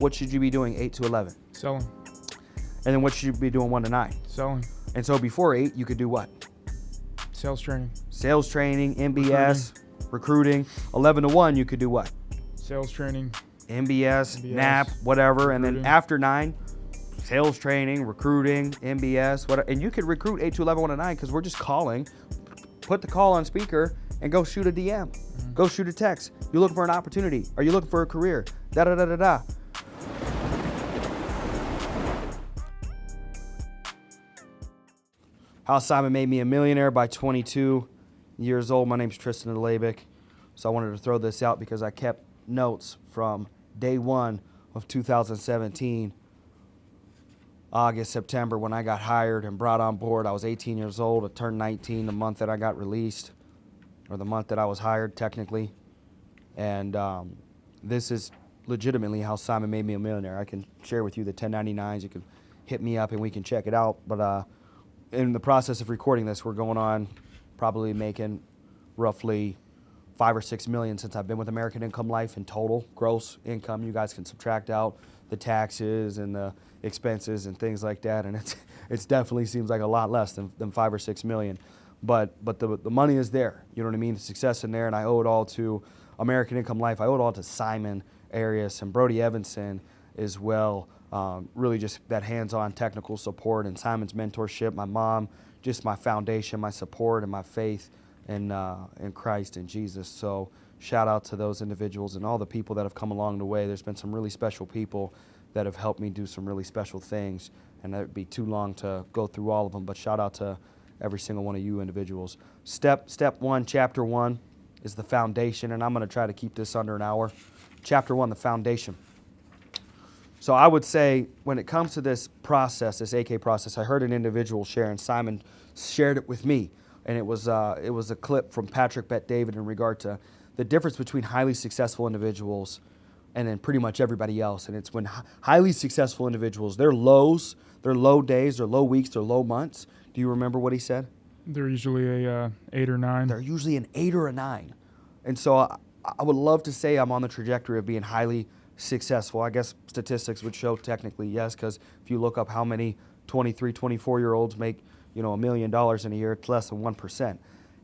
What should you be doing 8 to 11? Selling. And then what should you be doing 1 to 9? Selling. And so before 8, you could do what? Sales training. Sales training, MBS, recruiting. 11 to 1, you could do what? Sales training. MBS, NAP, whatever. And then after 9, sales training, recruiting, MBS, whatever. And you could recruit 8 to 11, 1 to 9 because we're just calling. Put the call on speaker and go shoot a DM. Go shoot a text. You're looking for an opportunity. Are you looking for a career? Da-da-da-da-da. How Simon Made Me a Millionaire by 22 years old. My name's Tristan Dlabik. So I wanted to throw this out because I kept notes from day 1 of 2017, August, September, when I got hired and brought on board. I was 18 years old. I turned 19 the month that I got released, or the month that I was hired technically. And this is legitimately how Simon made me a millionaire. I can share with you the 1099s. You can hit me up and we can check it out. But in the process of recording this, we're going on probably making roughly 5 or 6 million since I've been with American Income Life in total gross income. You guys can subtract out the taxes and the expenses and things like that, and it definitely seems like a lot less than 5 or 6 million. But the money is there. You know what I mean? The success in there, and I owe it all to American Income Life. I owe it all to Simon Arias and Brody Evanson as well. Really just that hands-on technical support and Simon's mentorship, my mom, just my foundation, my support, and my faith in Christ and Jesus. So shout out to those individuals and all the people that have come along the way. There's been some really special people that have helped me do some really special things, and that would be too long to go through all of them, but shout out to every single one of you individuals. Step 1, chapter 1 is the foundation, and I'm going to try to keep this under an hour. Chapter 1, the foundation. So I would say when it comes to this process, this AK process, I heard an individual share, and Simon shared it with me, and it was a clip from Patrick Bet-David in regard to the difference between highly successful individuals and then pretty much everybody else. And it's when highly successful individuals, their lows, their low days, their low weeks, their low months. Do you remember what he said? They're usually a 8 or 9. They're usually an 8 or a 9. And so I would love to say I'm on the trajectory of being highly successful. I guess statistics would show technically yes, because if you look up how many 23, 24-year-olds make, $1 million in a year, it's less than 1%.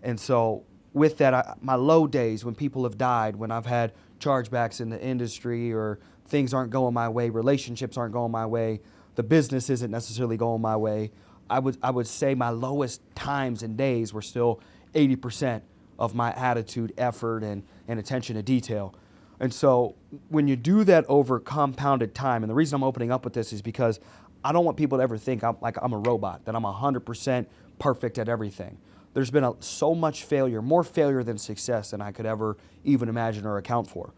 And so with that, my low days when people have died, when I've had chargebacks in the industry or things aren't going my way, relationships aren't going my way, the business isn't necessarily going my way, I would say my lowest times and days were still 80% of my attitude, effort, and attention to detail. And so when you do that over compounded time, and the reason I'm opening up with this is because I don't want people to ever think I'm a robot, that I'm 100% perfect at everything. There's been so much failure, more failure than success than I could ever even imagine or account for.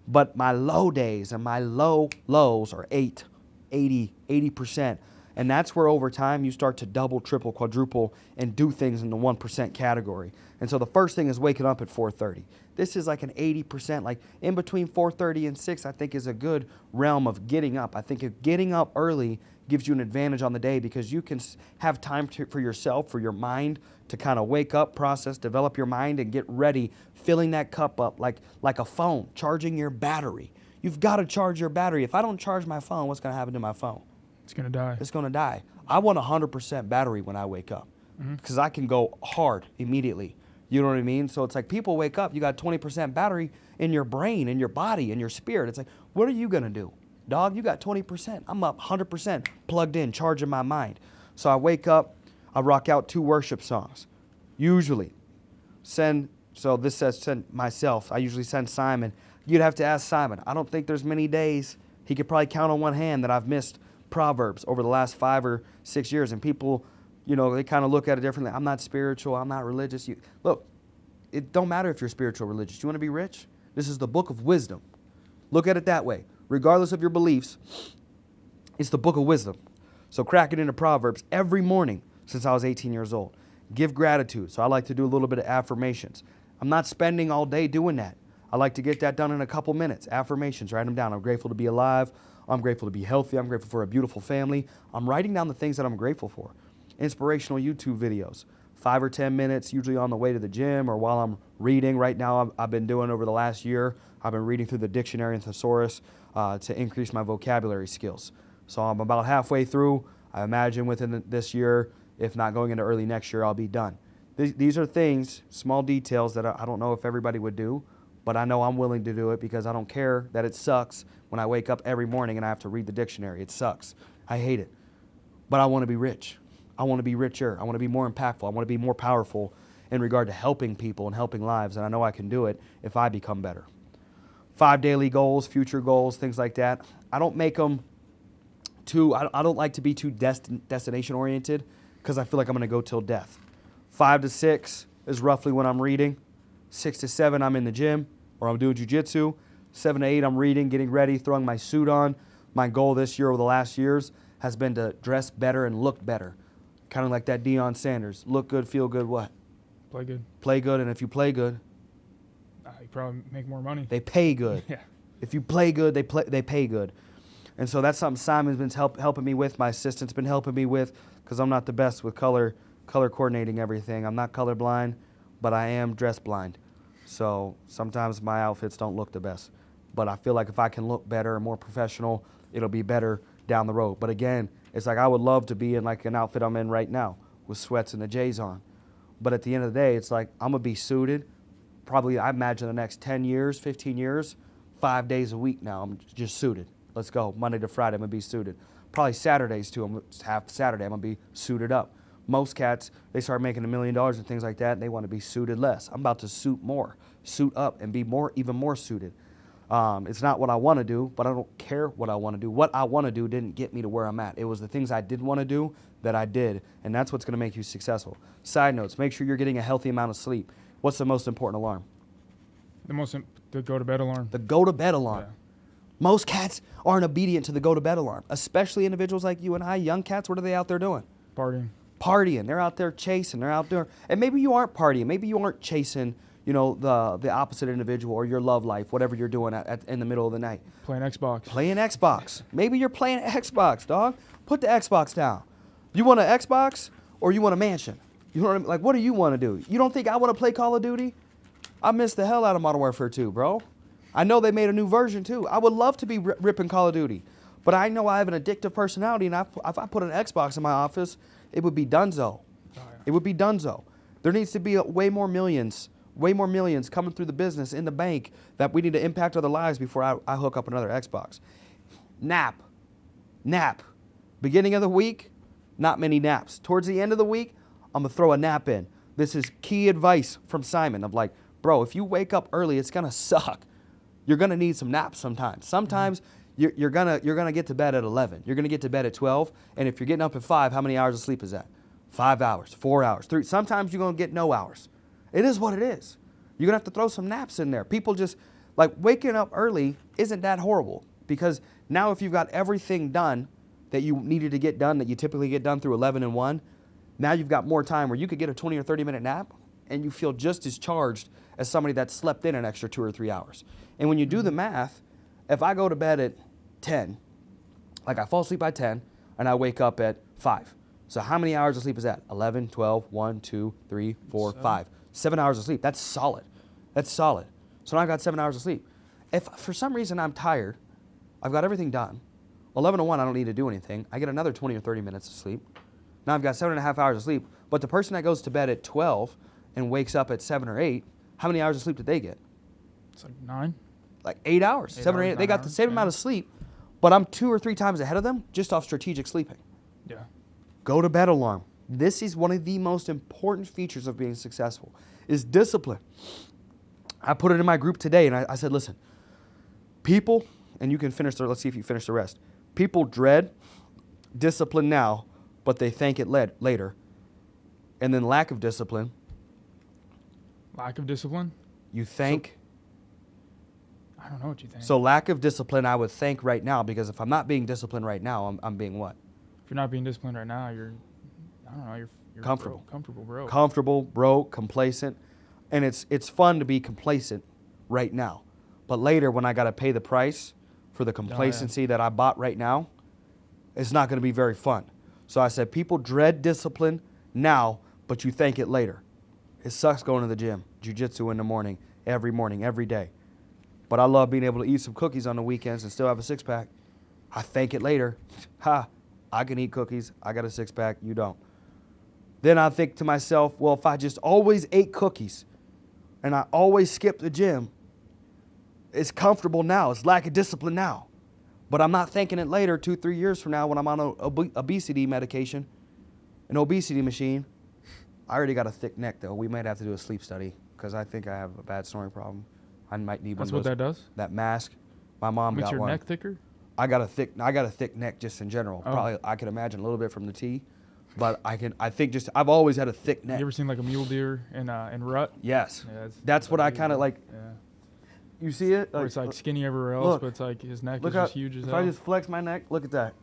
But my low days and my lows are 80%. And that's where over time you start to double, triple, quadruple, and do things in the 1% category. And so the first thing is waking up at 4:30. This is like an 80%, like in between 4:30 and 6, I think is a good realm of getting up. I think if getting up early gives you an advantage on the day because you can have time for yourself, for your mind to kind of wake up, process, develop your mind, and get ready, filling that cup up like a phone, charging your battery. You've got to charge your battery. If I don't charge my phone, what's going to happen to my phone? It's going to die. It's going to die. I want 100% battery when I wake up because I can go hard immediately. You know what I mean? So it's like people wake up, you got 20% battery in your brain, in your body, in your spirit. It's like, what are you going to do? Dog, you got 20%. I'm up 100% plugged in, charging my mind. So I wake up, I rock out 2 worship songs. Usually. Send myself. I usually send Simon. You'd have to ask Simon. I don't think there's many days. He could probably count on one hand that I've missed Proverbs over the last 5 or 6 years. And people, they kind of look at it differently. I'm not spiritual. I'm not religious. Look, it don't matter if you're spiritual or religious. You want to be rich? This is the book of wisdom. Look at it that way. Regardless of your beliefs, it's the book of wisdom. So crack it into Proverbs every morning since I was 18 years old. Give gratitude. So I like to do a little bit of affirmations. I'm not spending all day doing that. I like to get that done in a couple minutes. Affirmations, write them down. I'm grateful to be alive. I'm grateful to be healthy. I'm grateful for a beautiful family. I'm writing down the things that I'm grateful for. Inspirational YouTube videos. 5 or 10 minutes, usually on the way to the gym or while I'm reading. Right now, I've been doing over the last year, I've been reading through the dictionary and thesaurus. to increase my vocabulary skills. So I'm about halfway through. I imagine within this year, if not going into early next year, I'll be done. These are things, small details that I don't know if everybody would do, but I know I'm willing to do it because I don't care that it sucks when I wake up every morning and I have to read the dictionary. It sucks. I hate it. But I want to be rich. I want to be richer. I want to be more impactful. I want to be more powerful in regard to helping people and helping lives, and I know I can do it if I become better. 5 daily goals, future goals, things like that. I don't make them I don't like to be too destination oriented because I feel like I'm going to go till death. 5 to 6 is roughly when I'm reading. 6 to 7, I'm in the gym or I'm doing jujitsu. 7 to 8, I'm reading, getting ready, throwing my suit on. My goal this year over the last years has been to dress better and look better. Kind of like that Deion Sanders. Look good, feel good, what? Play good. Play good, and if you play good, You probably make more money. they pay good. Yeah. If you play good, they pay good. And so that's something Simon's been helping me with. My assistant's been helping me with because I'm not the best with color coordinating everything. I'm not colorblind, but I am dress blind. So sometimes my outfits don't look the best. But I feel like if I can look better and more professional, it'll be better down the road. But again, it's like I would love to be in like an outfit I'm in right now with sweats and the J's on. But at the end of the day, it's like I'm going to be suited probably, I imagine, the next 10 years, 15 years, 5 days a week now. I'm just suited. Let's go. Monday to Friday, I'm going to be suited. Probably Saturdays, too. I'm going to have Saturday, I'm going to be suited up. Most cats, they start making $1 million and things like that, and they want to be suited less. I'm about to suit more, suit up, and be even more suited. It's not what I want to do, but I don't care what I want to do. What I want to do didn't get me to where I'm at. It was the things I did want to do that I did, and that's what's going to make you successful. Side notes, make sure you're getting a healthy amount of sleep. What's the most important alarm? The go-to-bed alarm. The go-to-bed alarm. Yeah. Most cats aren't obedient to the go-to-bed alarm, especially individuals like you and I, young cats. What are they out there doing? Partying. They're out there chasing. They're out there. And maybe you aren't partying. Maybe you aren't chasing, the opposite individual or your love life, whatever you're doing in the middle of the night. Playing Xbox. Playing Xbox. Maybe you're playing Xbox, dog. Put the Xbox down. You want an Xbox or you want a mansion? You know what do you want to do? You don't think I want to play Call of Duty? I miss the hell out of Modern Warfare 2, bro. I know they made a new version too. I would love to be ripping Call of Duty, but I know I have an addictive personality, and if I put an Xbox in my office, it would be donezo. Oh, yeah. It would be donezo. There needs to be way more millions coming through the business in the bank that we need to impact other lives before I hook up another Xbox. Nap. Beginning of the week, not many naps. Towards the end of the week, I'm going to throw a nap in. This is key advice from Simon of like, bro, if you wake up early, it's going to suck. You're going to need some naps sometimes. Sometimes you're gonna get to bed at 11. You're going to get to bed at 12. And if you're getting up at 5, how many hours of sleep is that? 5 hours, 4 hours, 3. Sometimes you're going to get no hours. It is what it is. You're going to have to throw some naps in there. People just, like, waking up early isn't that horrible because now if you've got everything done that you needed to get done that you typically get done through 11 and 1, now you've got more time where you could get a 20 or 30-minute nap and you feel just as charged as somebody that slept in an extra 2 or 3 hours. And when you do the math, if I go to bed at 10, like I fall asleep by 10 and I wake up at 5. So how many hours of sleep is that? 11, 12, 1, 2, 3, 4, 5. 7 hours of sleep. That's solid. So now I've got 7 hours of sleep. If for some reason I'm tired, I've got everything done. 11 to 1, I don't need to do anything. I get another 20 or 30 minutes of sleep. Now I've got 7.5 hours of sleep. But the person that goes to bed at 12 and wakes up at 7 or 8, how many hours of sleep did they get? It's like 9. Like 8 hours. 7 or 8. They got the same amount of sleep, but I'm 2 or 3 times ahead of them just off strategic sleeping. Yeah. Go to bed alarm. This is one of the most important features of being successful, is discipline. I put it in my group today, and I said, listen, people, and you can finish let's see if you finish the rest. People dread discipline now, but they thank it later. And then lack of discipline. Lack of discipline? You thank. I don't know what you think. So lack of discipline I would thank right now, because if I'm not being disciplined right now, I'm being what? If you're not being disciplined right now, you're comfortable. Broke. Comfortable, broke, complacent. And it's fun to be complacent right now. But later when I got to pay the price for the complacency that I bought right now, it's not going to be very fun. So I said people dread discipline now, but you thank it later. It sucks going to the gym, jiu-jitsu in the morning, every day. But I love being able to eat some cookies on the weekends and still have a six-pack. I thank it later. Ha, I can eat cookies. I got a six-pack. You don't. Then I think to myself, well, if I just always ate cookies and I always skipped the gym, it's comfortable now. It's lack of discipline now. But I'm not thinking it later, 2-3 years from now when I'm on a obesity medication, an obesity machine. I already got a thick neck, though. We might have to do a sleep study because I think I have a bad snoring problem. I might need one That's of what those. that does? That mask. My mom Makes got your one. neck thicker? I got a thick neck just in general. Oh. Probably I can imagine a little bit from the T, but I've always had a thick neck. You ever seen like a mule deer in rut? Yes. Yeah, That's what I kind of like. Yeah. You see it? Where it's like skinny everywhere else, look. but it's like his neck Look is just huge as if hell. I just flex my neck, look at that.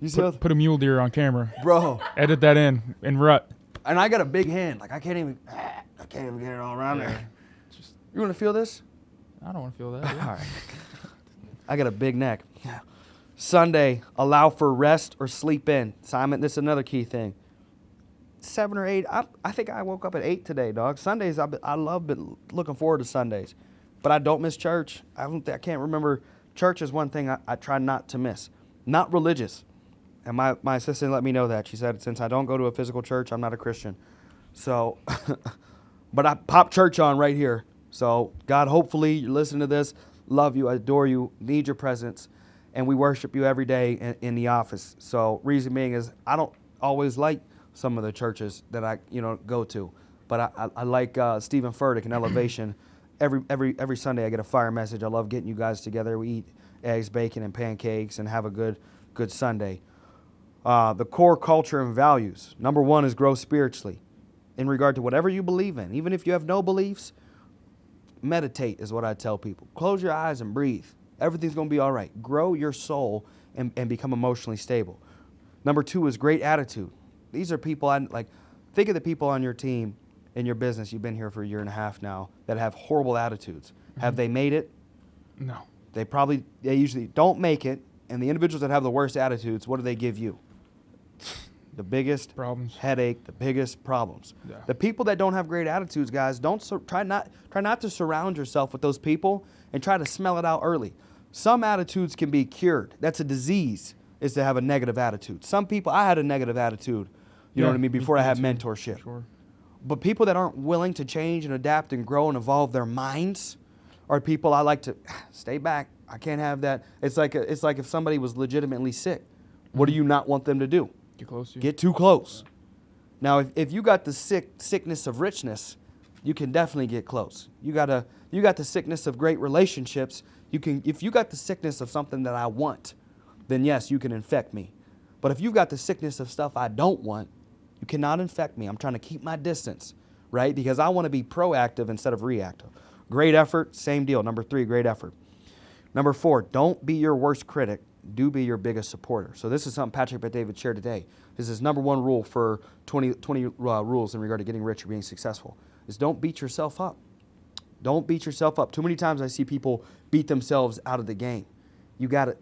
You see how, Put a mule deer on camera. bro? Edit that in rut. And I got a big hand. Like I can't even get it all around there. Just, You want to feel this? I don't want to feel that. All Yeah. right. I got a big neck. Sunday, allow for rest or sleep in. Simon, this is another key thing. 7 or 8. I think I woke up at 8 today, dog. Sundays, I love looking forward to Sundays. But I don't miss church. I can't remember. Church is one thing I try not to miss. Not religious. And my assistant let me know that. She said, since I don't go to a physical church, I'm not a Christian. So, but I pop church on right here. So, God, hopefully you're listening to this. Love you, adore you, need your presence. And we worship you every day in the office. So, reason being is I don't always like some of the churches that I go to. But I like Stephen Furtick and Elevation. Every Sunday I get a fire message. I love getting you guys together. We eat eggs, bacon, and pancakes and have a good Sunday. The core culture and values. Number 1 is grow spiritually. In regard to whatever you believe in. Even if you have no beliefs, meditate is what I tell people. Close your eyes and breathe. Everything's going to be all right. Grow your soul and become emotionally stable. Number 2 is great attitude. These are people think of the people on your team in your business. You've been here for a year and a half now that have horrible attitudes. Mm-hmm. Have they made it? No. They usually don't make it. And the individuals that have the worst attitudes, what do they give you? The biggest problems, headache, the biggest problems. Yeah. The people that don't have great attitudes, guys, try not to surround yourself with those people and try to smell it out early. Some attitudes can be cured. That's a disease, is to have a negative attitude. Some people, I had a negative attitude, you know what I mean, before I had mentorship. Sure. But people that aren't willing to change and adapt and grow and evolve their minds are people I like to stay back. I can't have that. It's like if somebody was legitimately sick. What do you not want them to do? Get close to you. Get too close. Yeah. Now, if you got the sickness of richness, you can definitely get close. You got the sickness of great relationships. If you got the sickness of something that I want, then yes, you can infect me. But if you've got the sickness of stuff I don't want, you cannot infect me. I'm trying to keep my distance, right? Because I want to be proactive instead of reactive. Great effort, same deal. Number 3, great effort. Number 4, don't be your worst critic. Do be your biggest supporter. So this is something Patrick Bet-David shared today. This is number 1 rule for 20 rules in regard to getting rich or being successful, is don't beat yourself up. Don't beat yourself up. Too many times I see people beat themselves out of the game. You gotta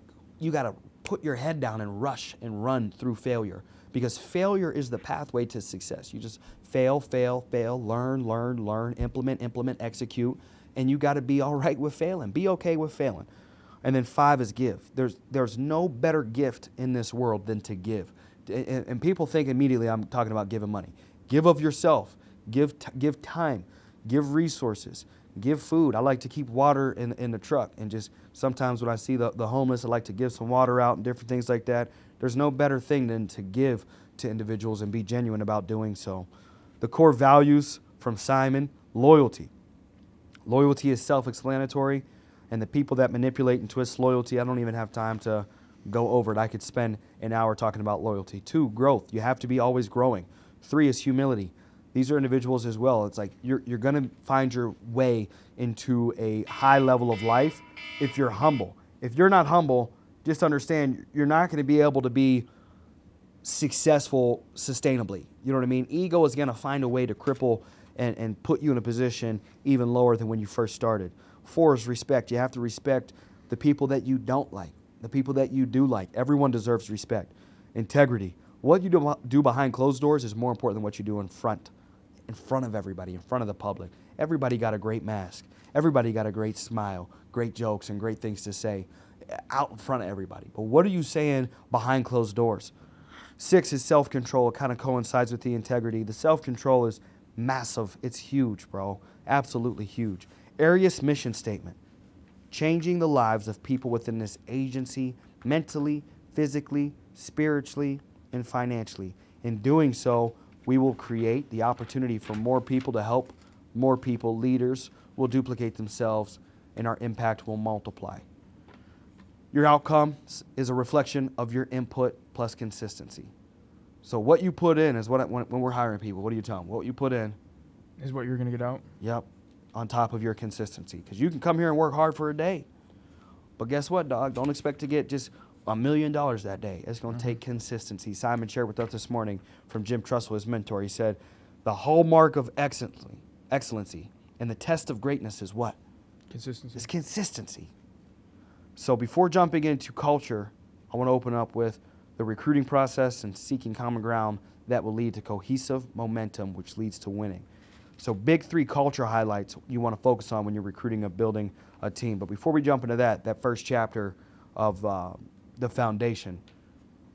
put your head down and rush and run through failure, because failure is the pathway to success. You just fail, learn, implement, execute, and you got to be all right with failing. Be okay with failing. And then 5 is give. There's no better gift in this world than to give. And people think immediately I'm talking about giving money. Give of yourself. Give time. Give resources. Give food. I like to keep water in the truck. And just sometimes when I see the homeless, I like to give some water out and different things like that. There's no better thing than to give to individuals and be genuine about doing so. The core values from Simon: loyalty. Loyalty is self-explanatory. And the people that manipulate and twist loyalty, I don't even have time to go over it. I could spend an hour talking about loyalty. 2, growth. You have to be always growing. 3 is humility. These are individuals as well. It's like you're going to find your way into a high level of life if you're humble. If you're not humble, just understand you're not going to be able to be successful sustainably. You know what I mean? Ego is going to find a way to cripple and put you in a position even lower than when you first started. 4 is respect. You have to respect the people that you don't like, the people that you do like. Everyone deserves respect. Integrity. What you do behind closed doors is more important than what you do in front of everybody, in front of the public. Everybody got a great mask. Everybody got a great smile, great jokes, and great things to say out in front of everybody. But what are you saying behind closed doors? 6 is self-control. It kind of coincides with the integrity. The self-control is massive. It's huge, bro. Absolutely huge. Arias' mission statement: changing the lives of people within this agency mentally, physically, spiritually, and financially. In doing so, we will create the opportunity for more people to help more people. Leaders will duplicate themselves, and our impact will multiply. Your outcome is a reflection of your input plus consistency. So what you put in is when we're hiring people, what do you tell them? What you put in Is what you're going to get out. Yep, on top of your consistency. Because you can come here and work hard for a day. But guess what, dog? Don't expect to get just $1 million that day. It's going to take consistency. Simon shared with us this morning from Jim Trussell, his mentor. He said, the hallmark of excellency and the test of greatness is what? Consistency. It's consistency. So before jumping into culture, I want to open up with the recruiting process and seeking common ground that will lead to cohesive momentum, which leads to winning. So big 3 culture highlights you want to focus on when you're recruiting or building a team. But before we jump into that first chapter of the foundation,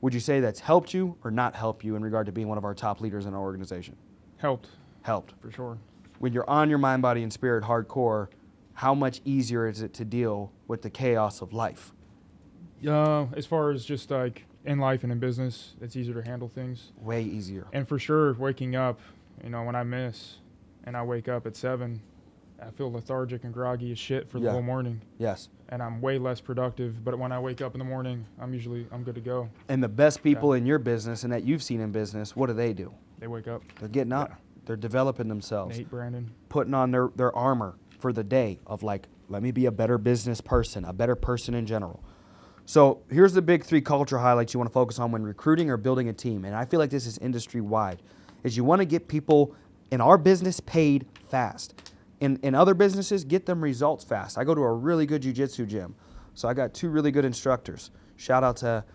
would you say that's helped you or not helped you in regard to being one of our top leaders in our organization? Helped. Helped. For sure. When you're on your mind, body, and spirit hardcore, how much easier is it to deal with the chaos of life? As far as just like in life and in business, it's easier to handle things. Way easier. And for sure, waking up, when I miss and I wake up at 7, I feel lethargic and groggy as shit for the whole morning. Yes. And I'm way less productive. But when I wake up in the morning, I'm good to go. And the best people in your business and that you've seen in business, what do? They wake up. They're getting up. Yeah. They're developing themselves. Nate, Brandon. Putting on their armor for the day of like, let me be a better business person, a better person in general. So here's the big 3 culture highlights you want to focus on when recruiting or building a team. And I feel like this is industry-wide, is you want to get people in our business paid fast. In other businesses, get them results fast. I go to a really good jiu-jitsu gym. So I got 2 really good instructors. Shout out to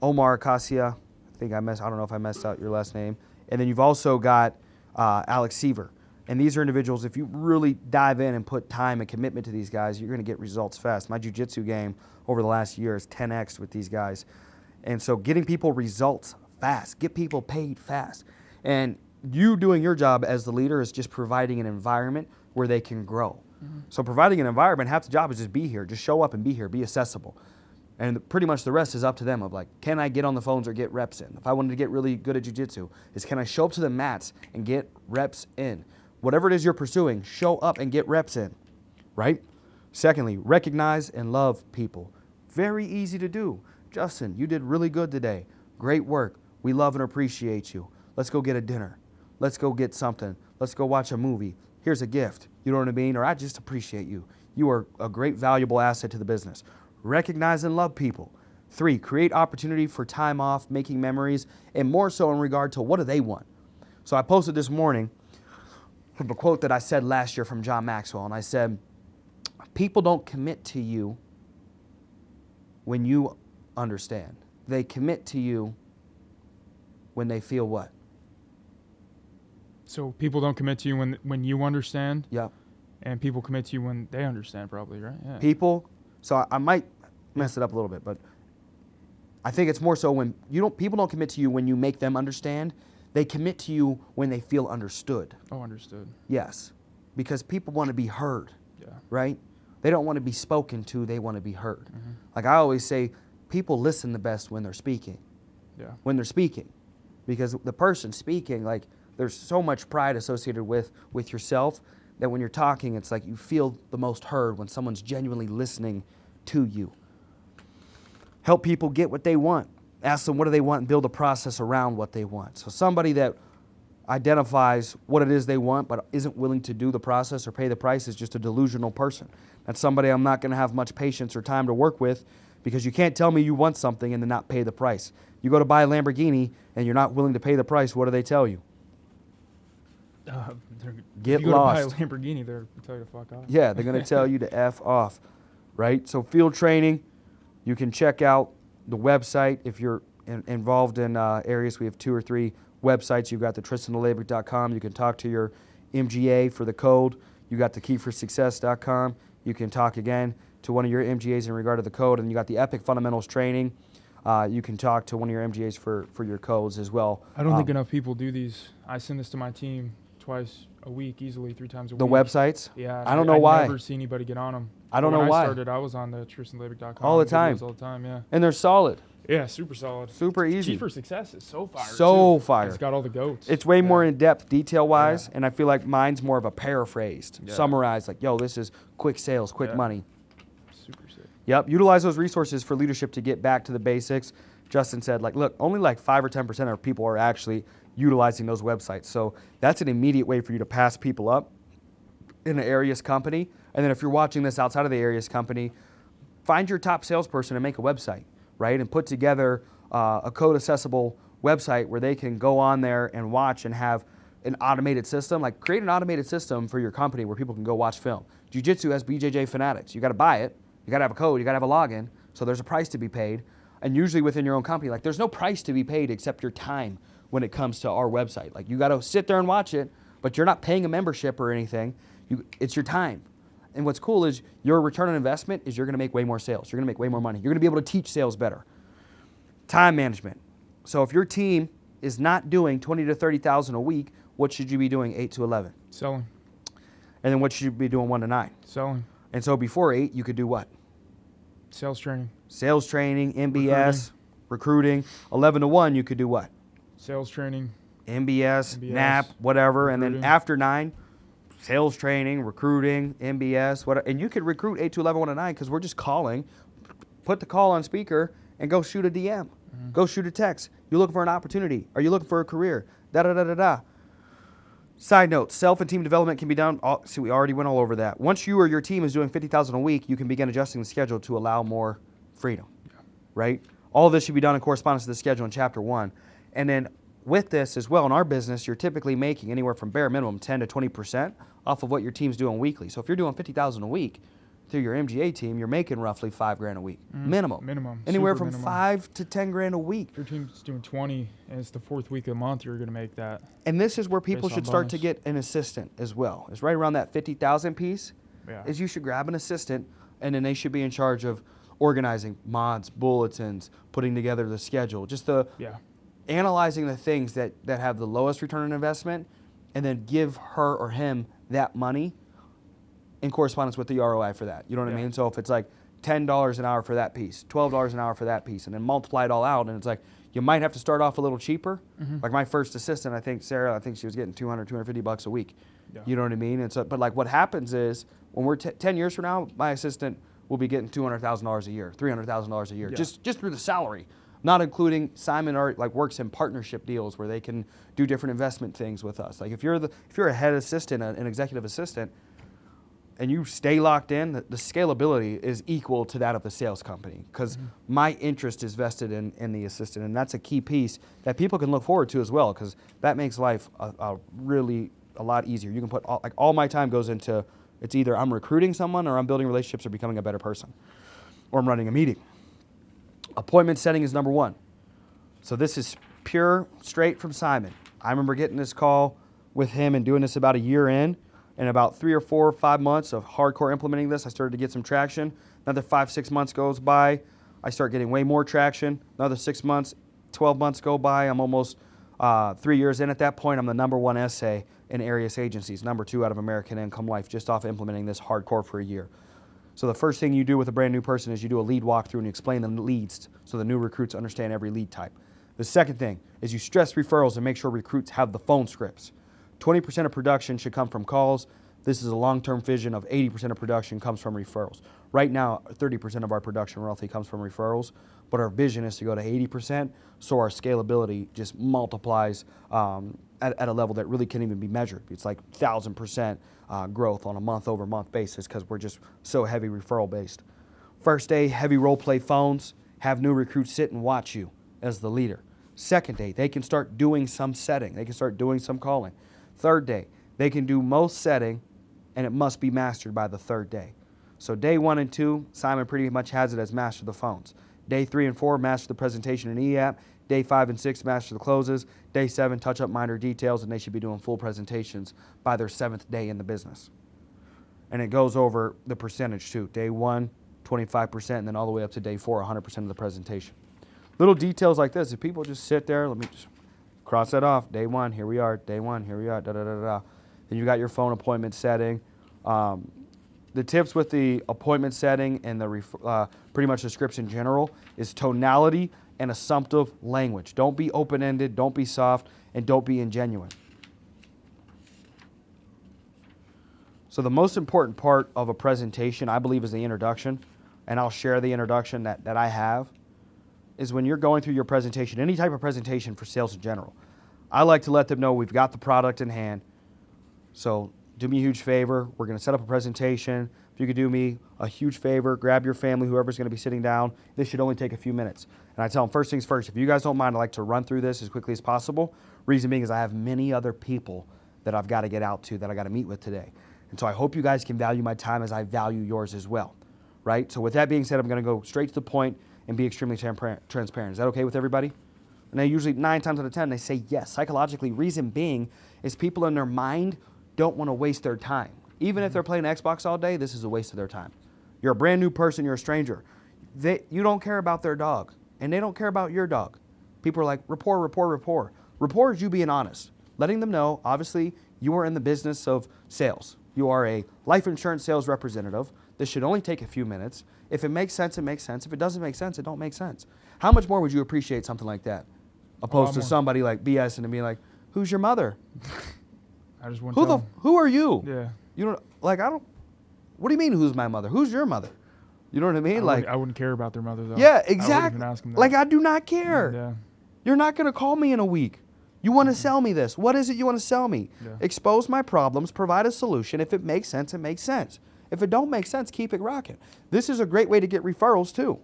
Omar Acacia. I don't know if I messed out your last name. And then you've also got Alex Seaver. And these are individuals, if you really dive in and put time and commitment to these guys, you're going to get results fast. My jiu-jitsu game over the last year is 10x with these guys. And so getting people results fast, get people paid fast. And you doing your job as the leader is just providing an environment where they can grow. Mm-hmm. So providing an environment, half the job is just be here. Just show up and be here. Be accessible. And pretty much the rest is up to them of like, can I get on the phones or get reps in? If I wanted to get really good at jiu-jitsu, is can I show up to the mats and get reps in? Whatever it is you're pursuing, show up and get reps in, right? Secondly, recognize and love people. Very easy to do. Justin, you did really good today. Great work. We love and appreciate you. Let's go get a dinner. Let's go get something. Let's go watch a movie. Here's a gift. You know what I mean? Or I just appreciate you. You are a great, valuable asset to the business. Recognize and love people. 3, create opportunity for time off, making memories, and more so in regard to what do they want. So I posted this morning from a quote that I said last year from John Maxwell, and I said, people don't commit to you when you understand. They commit to you when they feel what? So people don't commit to you when you understand? Yep. And people commit to you when they understand probably, right? Yeah. People, so I might mess it up a little bit, but I think it's more so when people don't commit to you when you make them understand. They commit to you when they feel understood. Oh, understood. Yes, because people want to be heard, right? They don't want to be spoken to, they want to be heard. Mm-hmm. Like I always say, people listen the best when they're speaking. Yeah. When they're speaking. Because the person speaking, like there's so much pride associated with yourself that when you're talking, it's like you feel the most heard when someone's genuinely listening to you. Help people get what they want. Ask them what do they want and build a process around what they want. So somebody that identifies what it is they want but isn't willing to do the process or pay the price is just a delusional person. That's somebody I'm not going to have much patience or time to work with because you can't tell me you want something and then not pay the price. You go to buy a Lamborghini and you're not willing to pay the price, what do they tell you? Get if you lost. Go to buy a Lamborghini, they're going to tell you to fuck off. Yeah, they're going to tell you to F off, right? So field training, you can check out the website. If you're involved in areas, we have 2 or 3 websites. You've got the TristanDlabik.com. You can talk to your MGA for the code. You got the keyforsuccess.com. You can talk again to one of your MGAs in regard to the code. And you got the Epic Fundamentals training. You can talk to one of your MGAs for your codes as well. I don't think enough people do these. I send this to my team twice a week, easily 3 times a week. The websites? Yeah. I don't know why. I never see anybody get on them. I don't know why. When I started, I was on the TristanDlabik.com. All the time. All the time, yeah. And they're solid. Yeah, super solid. Super easy. Key for Success is so fire. So too. fire. It's got all the goats. It's way more in depth, detail wise, and I feel like mine's more of a paraphrased, summarized. Like, yo, this is quick sales, quick money. Super sick. Yep. Utilize those resources for leadership to get back to the basics. Justin said, like, look, only like 5 or 10% of people are actually utilizing those websites. So that's an immediate way for you to pass people up in an Arias company. And then if you're watching this outside of the Arias company, find your top salesperson and make a website, right? And put together a code accessible website where they can go on there and watch and have an automated system. Like, create an automated system for your company where people can go watch film. Jiu-Jitsu has BJJ Fanatics. You got to buy it. You got to have a code. You got to have a login. So there's a price to be paid. And usually within your own company, like, there's no price to be paid except your time when it comes to our website. Like, you got to sit there and watch it, but you're not paying a membership or anything. It's your time. And what's cool is your return on investment is you're going to make way more sales. You're going to make way more money. You're going to be able to teach sales better. Time management. So if your team is not doing 20 to 30,000 a week, what should you be doing 8 to 11? Selling. And then what should you be doing 1 to 9? Selling. And so before 8, you could do what? Sales training. Sales training, MBS, recruiting. 11 to 1, you could do what? Sales training. MBS, NAP, whatever. Recruiting. And then after 9, sales training, recruiting, MBS, whatever. And you could recruit 8 to 11, 1 to 9 because we're just calling, put the call on speaker, and go shoot a DM. Go shoot a text. You're looking for an opportunity. Are you looking for a career? Da-da-da-da-da. Side note, self and team development can be done. See, we already went all over that. Once you or your team is doing 50,000 a week, you can begin adjusting the schedule to allow more freedom, right? All of this should be done in correspondence to the schedule in Chapter 1. And then with this as well, in our business, you're typically making anywhere from bare minimum 10 to 20% off of what your team's doing weekly. So if you're doing 50,000 a week through your MGA team, you're making roughly $5,000 a week, minimum. Minimum. Anywhere Super from minimum. 5 to 10 grand a week. If your team's doing 20 and it's the 4th week of the month, you're going to make that. And this is where people Based on should start to bonus. get an assistant as well. It's right around that 50,000 piece. Yeah. Is you should grab an assistant, and then they should be in charge of organizing mods, bulletins, putting together the schedule, just the analyzing the things that have the lowest return on investment, and then give her or him that money in correspondence with the ROI for that. You know what I mean? So if it's like $10 an hour for that piece, $12 an hour for that piece, and then multiply it all out, and it's like, you might have to start off a little cheaper. Like my first assistant, I think Sarah, she was getting $250 a week. Yeah. You know what I mean? And so, but like what happens is when we're 10 years from now, my assistant will be getting $200,000 a year, $300,000 a year, just through the salary, not including Simon works in partnership deals where they can do different investment things with us. Like if you're a head assistant, an executive assistant, and you stay locked in, the scalability is equal to that of the sales company because my interest is vested in the assistant, and that's a key piece that people can look forward to as well because that makes life really a lot easier. You can put all my time goes into, it's either I'm recruiting someone or I'm building relationships or becoming a better person or I'm running a meeting. Appointment setting is number 1. So this is pure, straight from Simon. I remember getting this call with him and doing this about a year in. In about 3 or 4 or 5 months of hardcore implementing this, I started to get some traction. Another 5, 6 months goes by. I start getting way more traction. Another 6 months, 12 months go by. I'm almost 3 years in at that point. I'm the #1 essay in Arias agencies, #2 out of American Income Life, just off implementing this hardcore for a year. So the first thing you do with a brand new person is you do a lead walkthrough and you explain the leads so the new recruits understand every lead type. The second thing is you stress referrals and make sure recruits have the phone scripts. 20% of production should come from calls. This is a long-term vision of 80% of production comes from referrals. Right now, 30% of our production roughly comes from referrals, but our vision is to go to 80%, so our scalability just multiplies at a level that really can't even be measured. It's like 1,000% growth on a month-over-month basis because we're just so heavy referral-based. First day, heavy role-play phones. Have new recruits sit and watch you as the leader. Second day, they can start doing some setting. They can start doing some calling. Third day, they can do most setting, and it must be mastered by the 3rd day. So day 1 and 2, Simon pretty much has it as master the phones. Day 3 and 4, master the presentation in EAP. Day 5 and 6, master the closes. Day 7, touch up minor details, and they should be doing full presentations by their 7th day in the business. And it goes over the percentage too. Day 1, 25%, and then all the way up to day 4, 100% of the presentation. Little details like this, if people just sit there, let me just cross that off. Day 1, here we are. Day 1, here we are. Da da da da. Then you got your phone appointment setting. The tips with the appointment setting and the pretty much the scripts in general is tonality and assumptive language. Don't be open-ended, don't be soft, and don't be ingenuine. So the most important part of a presentation, I believe, is the introduction, and I'll share the introduction that I have, is when you're going through your presentation, any type of presentation for sales in general. I like to let them know we've got the product in hand. So do me a huge favor. We're going to set up a presentation. If you could do me a huge favor, grab your family, whoever's going to be sitting down. This should only take a few minutes. And I tell them, first things first, if you guys don't mind, I like to run through this as quickly as possible. Reason being is I have many other people that I've got to get out to, that I got to meet with today. And so I hope you guys can value my time as I value yours as well, right? So with that being said, I'm going to go straight to the point and be extremely transparent. Is that okay with everybody? And they usually 9 times out of 10, they say yes. Psychologically, reason being is people in their mind don't want to waste their time. Even if they're playing Xbox all day, this is a waste of their time. You're a brand new person, you're a stranger. You don't care about their dog, and they don't care about your dog. People are like, rapport, rapport, rapport. Rapport is you being honest, letting them know, obviously, you are in the business of sales. You are a life insurance sales representative. This should only take a few minutes. If it makes sense, it makes sense. If it doesn't make sense, it don't make sense. How much more would you appreciate something like that, opposed to somebody like BS and being like, who's your mother? I just want to who are you? Yeah. You don't, like, I don't, what do you mean who's my mother? Who's your mother? You know what I mean? I wouldn't care about their mother, though. Yeah, exactly. I wouldn't even ask them that. Like, I do not care. Yeah. You're not going to call me in a week. You want to sell me this. What is it you want to sell me? Yeah. Expose my problems, provide a solution. If it makes sense, it makes sense. If it don't make sense, keep it rocking. This is a great way to get referrals, too.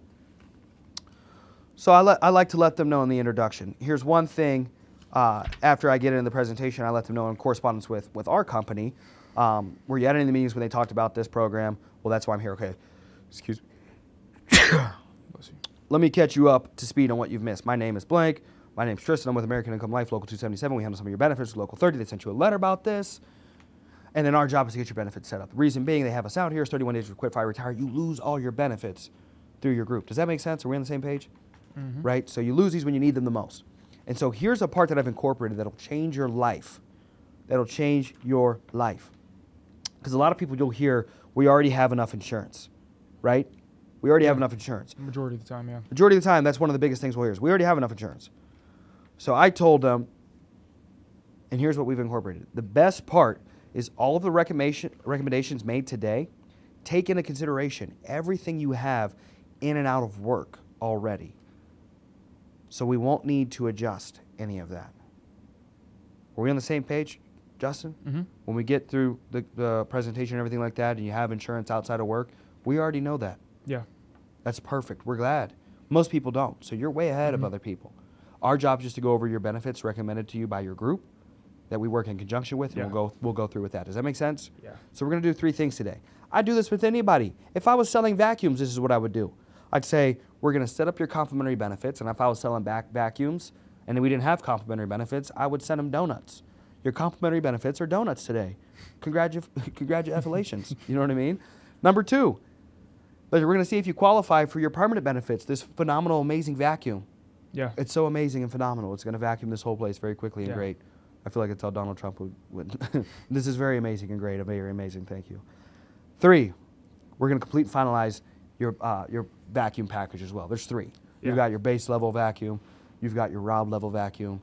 So I like to let them know in the introduction. Here's one thing. After I get into the presentation, I let them know in correspondence with our company. Were you at any of the meetings when they talked about this program? Well, that's why I'm here. Okay. Excuse me. Let me catch you up to speed on what you've missed. My name is blank. My name is Tristan. I'm with American Income Life, Local 277. We handle some of your benefits. Local 30, they sent you a letter about this. And then our job is to get your benefits set up. The reason being they have us out here is 31 days to quit, fire, retire. You lose all your benefits through your group. Does that make sense? Are we on the same page? Mm-hmm. Right? So you lose these when you need them the most. And so here's a part that I've incorporated that'll change your life. That'll change your life. Because a lot of people you'll hear, we already have enough insurance, right? We already have enough insurance. Majority of the time, yeah. Majority of the time, that's one of the biggest things we'll hear is we already have enough insurance. So I told them, and here's what we've incorporated. The best part is all of the recommendations made today take into consideration everything you have in and out of work already. So we won't need to adjust any of that. Are we on the same page, Justin? Mm-hmm. When we get through the presentation and everything like that, and you have insurance outside of work, we already know that. Yeah. That's perfect. We're glad. Most people don't. So you're way ahead of other people. Our job is just to go over your benefits recommended to you by your group that we work in conjunction with, and we'll go through with that. Does that make sense? Yeah. So we're going to do 3 things today. I do this with anybody. If I was selling vacuums, this is what I would do. I'd say, we're going to set up your complimentary benefits, and if I was selling vacuums and we didn't have complimentary benefits, I would send them donuts. Your complimentary benefits are donuts today. Congratulations. You know what I mean? Number 2, we're going to see if you qualify for your permanent benefits, this phenomenal, amazing vacuum. Yeah. It's so amazing and phenomenal. It's going to vacuum this whole place very quickly and great. I feel like it's how Donald Trump would. This is very amazing and great. Very amazing. Thank you. 3, we're going to complete and finalize your vacuum package as well. There's 3. You've got your base level vacuum. You've got your rod level vacuum.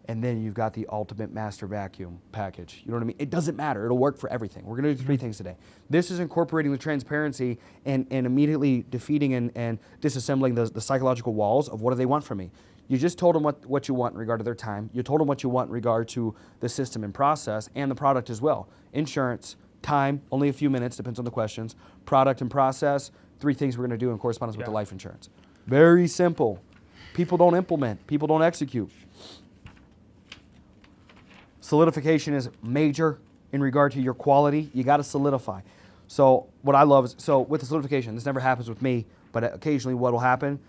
And then you've got the ultimate master vacuum package. You know what I mean? It doesn't matter. It'll work for everything. We're going to do 3 things today. This is incorporating the transparency and immediately defeating and disassembling the psychological walls of what do they want from me. You just told them what you want in regard to their time. You told them what you want in regard to the system and process and the product as well. Insurance, time, only a few minutes, depends on the questions. Product and process, 3 things we're going to do in correspondence with the life insurance. Very simple. People don't implement. People don't execute. Solidification is major in regard to your quality. You got to solidify. So what I love is, so with the solidification, this never happens with me, but occasionally what will happen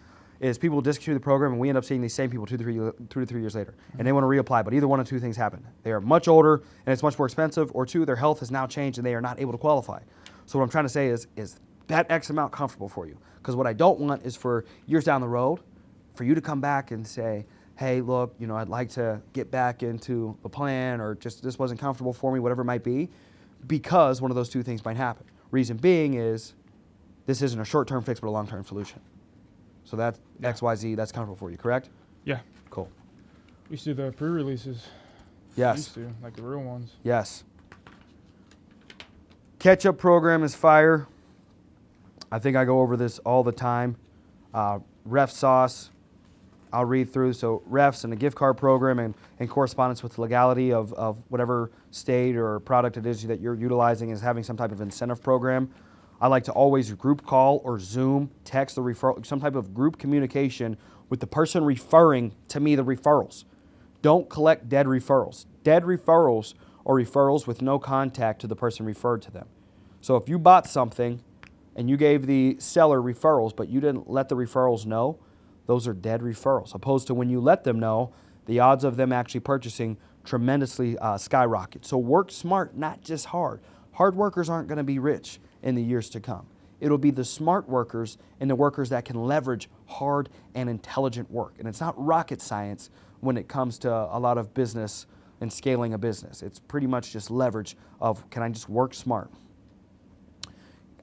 is people discontinue the program, and we end up seeing these same people 2 to 3 years later, and they want to reapply. But either one of two things happen: they are much older and it's much more expensive, or two, their health has now changed and they are not able to qualify. So what I'm trying to say is that X amount comfortable for you? Because what I don't want is for years down the road, for you to come back and say, hey, look, I'd like to get back into the plan, or just this wasn't comfortable for me, whatever it might be, because one of those two things might happen. Reason being is this isn't a short-term fix, but a long-term solution. So that's XYZ, that's comfortable for you, correct? Yeah. Cool. We used to do the pre-releases. Yes. Used to, like the real ones. Yes. Catch-up program is fire. I think I go over this all the time. Ref sauce, I'll read through. So refs and a gift card program and correspondence with legality of whatever state or product it is that you're utilizing is having some type of incentive program. I like to always group call or Zoom, text the referral, some type of group communication with the person referring to me the referrals. Don't collect dead referrals. Dead referrals are referrals with no contact to the person referred to them. So if you bought something and you gave the seller referrals, but you didn't let the referrals know, those are dead referrals. Opposed to when you let them know, the odds of them actually purchasing tremendously skyrocket. So work smart, not just hard. Hard workers aren't going to be rich in the years to come. It'll be the smart workers and the workers that can leverage hard and intelligent work. And it's not rocket science when it comes to a lot of business and scaling a business. It's pretty much just leverage of, can I just work smart?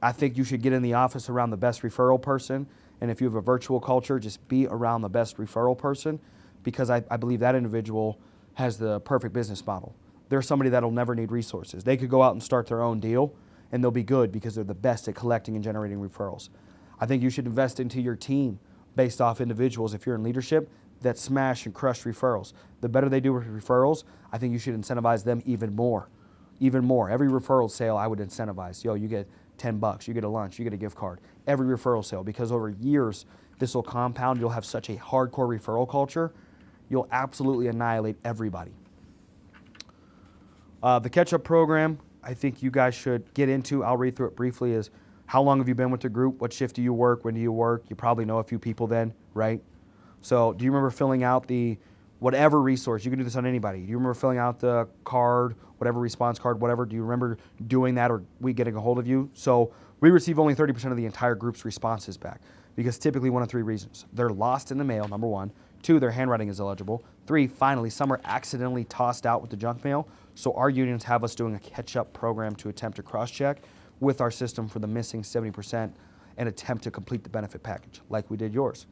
I think you should get in the office around the best referral person. And if you have a virtual culture, just be around the best referral person, because I believe that individual has the perfect business model. They're somebody that'll never need resources. They could go out and start their own deal and they'll be good because they're the best at collecting and generating referrals. I think you should invest into your team based off individuals, if you're in leadership, that smash and crush referrals. The better they do with referrals, I think you should incentivize them even more. Even more. Every referral sale I would incentivize. Yo, you get $10, you get a lunch, you get a gift card. Every referral sale, because over years, this will compound. You'll have such a hardcore referral culture, you'll absolutely annihilate everybody. The catch-up program, I think you guys should get into. I'll read through it briefly. Is how long have you been with the group? What shift do you work? When do you work? You probably know a few people then, right? So do you remember filling out the whatever resource? You can do this on anybody. Do you remember filling out the card, whatever response card, whatever? Do you remember doing that, or we getting a hold of you? So we receive only 30% of the entire group's responses back, because typically one of three reasons. They're lost in the mail, number one. Two, their handwriting is illegible. Three, finally, some are accidentally tossed out with the junk mail. So our unions have us doing a catch-up program to attempt to cross-check with our system for the missing 70% and attempt to complete the benefit package, like we did yours.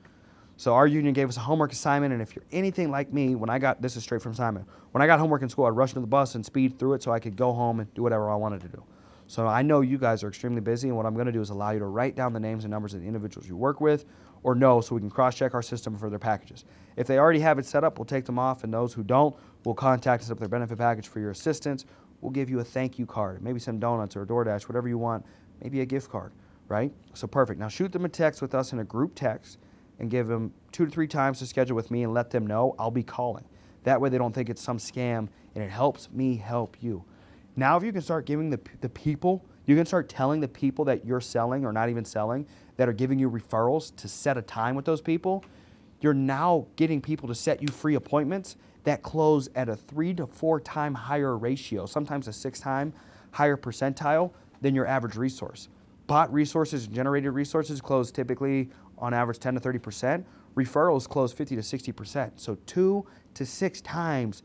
So our union gave us a homework assignment, and if you're anything like me, this is straight from Simon, when I got homework in school, I'd rush into the bus and speed through it so I could go home and do whatever I wanted to do. So I know you guys are extremely busy, and what I'm going to do is allow you to write down the names and numbers of the individuals you work with or know, so we can cross-check our system for their packages. If they already have it set up, we'll take them off, and those who don't, will contact us with their benefit package for your assistance. We'll give you a thank you card, maybe some donuts or a DoorDash, whatever you want, maybe a gift card, right? So perfect. Now shoot them a text with us in a group text and give them 2 to 3 times to schedule with me and let them know I'll be calling. That way they don't think it's some scam, and it helps me help you. Now if you can start giving the people, you can start telling the people that you're selling or not even selling, that are giving you referrals, to set a time with those people, you're now getting people to set you free appointments that close at a 3 to 4 time higher ratio, sometimes a 6 time higher percentile than your average resource. Bought resources and generated resources close typically on average 10 to 30%. Referrals close 50 to 60%. So 2 to 6 times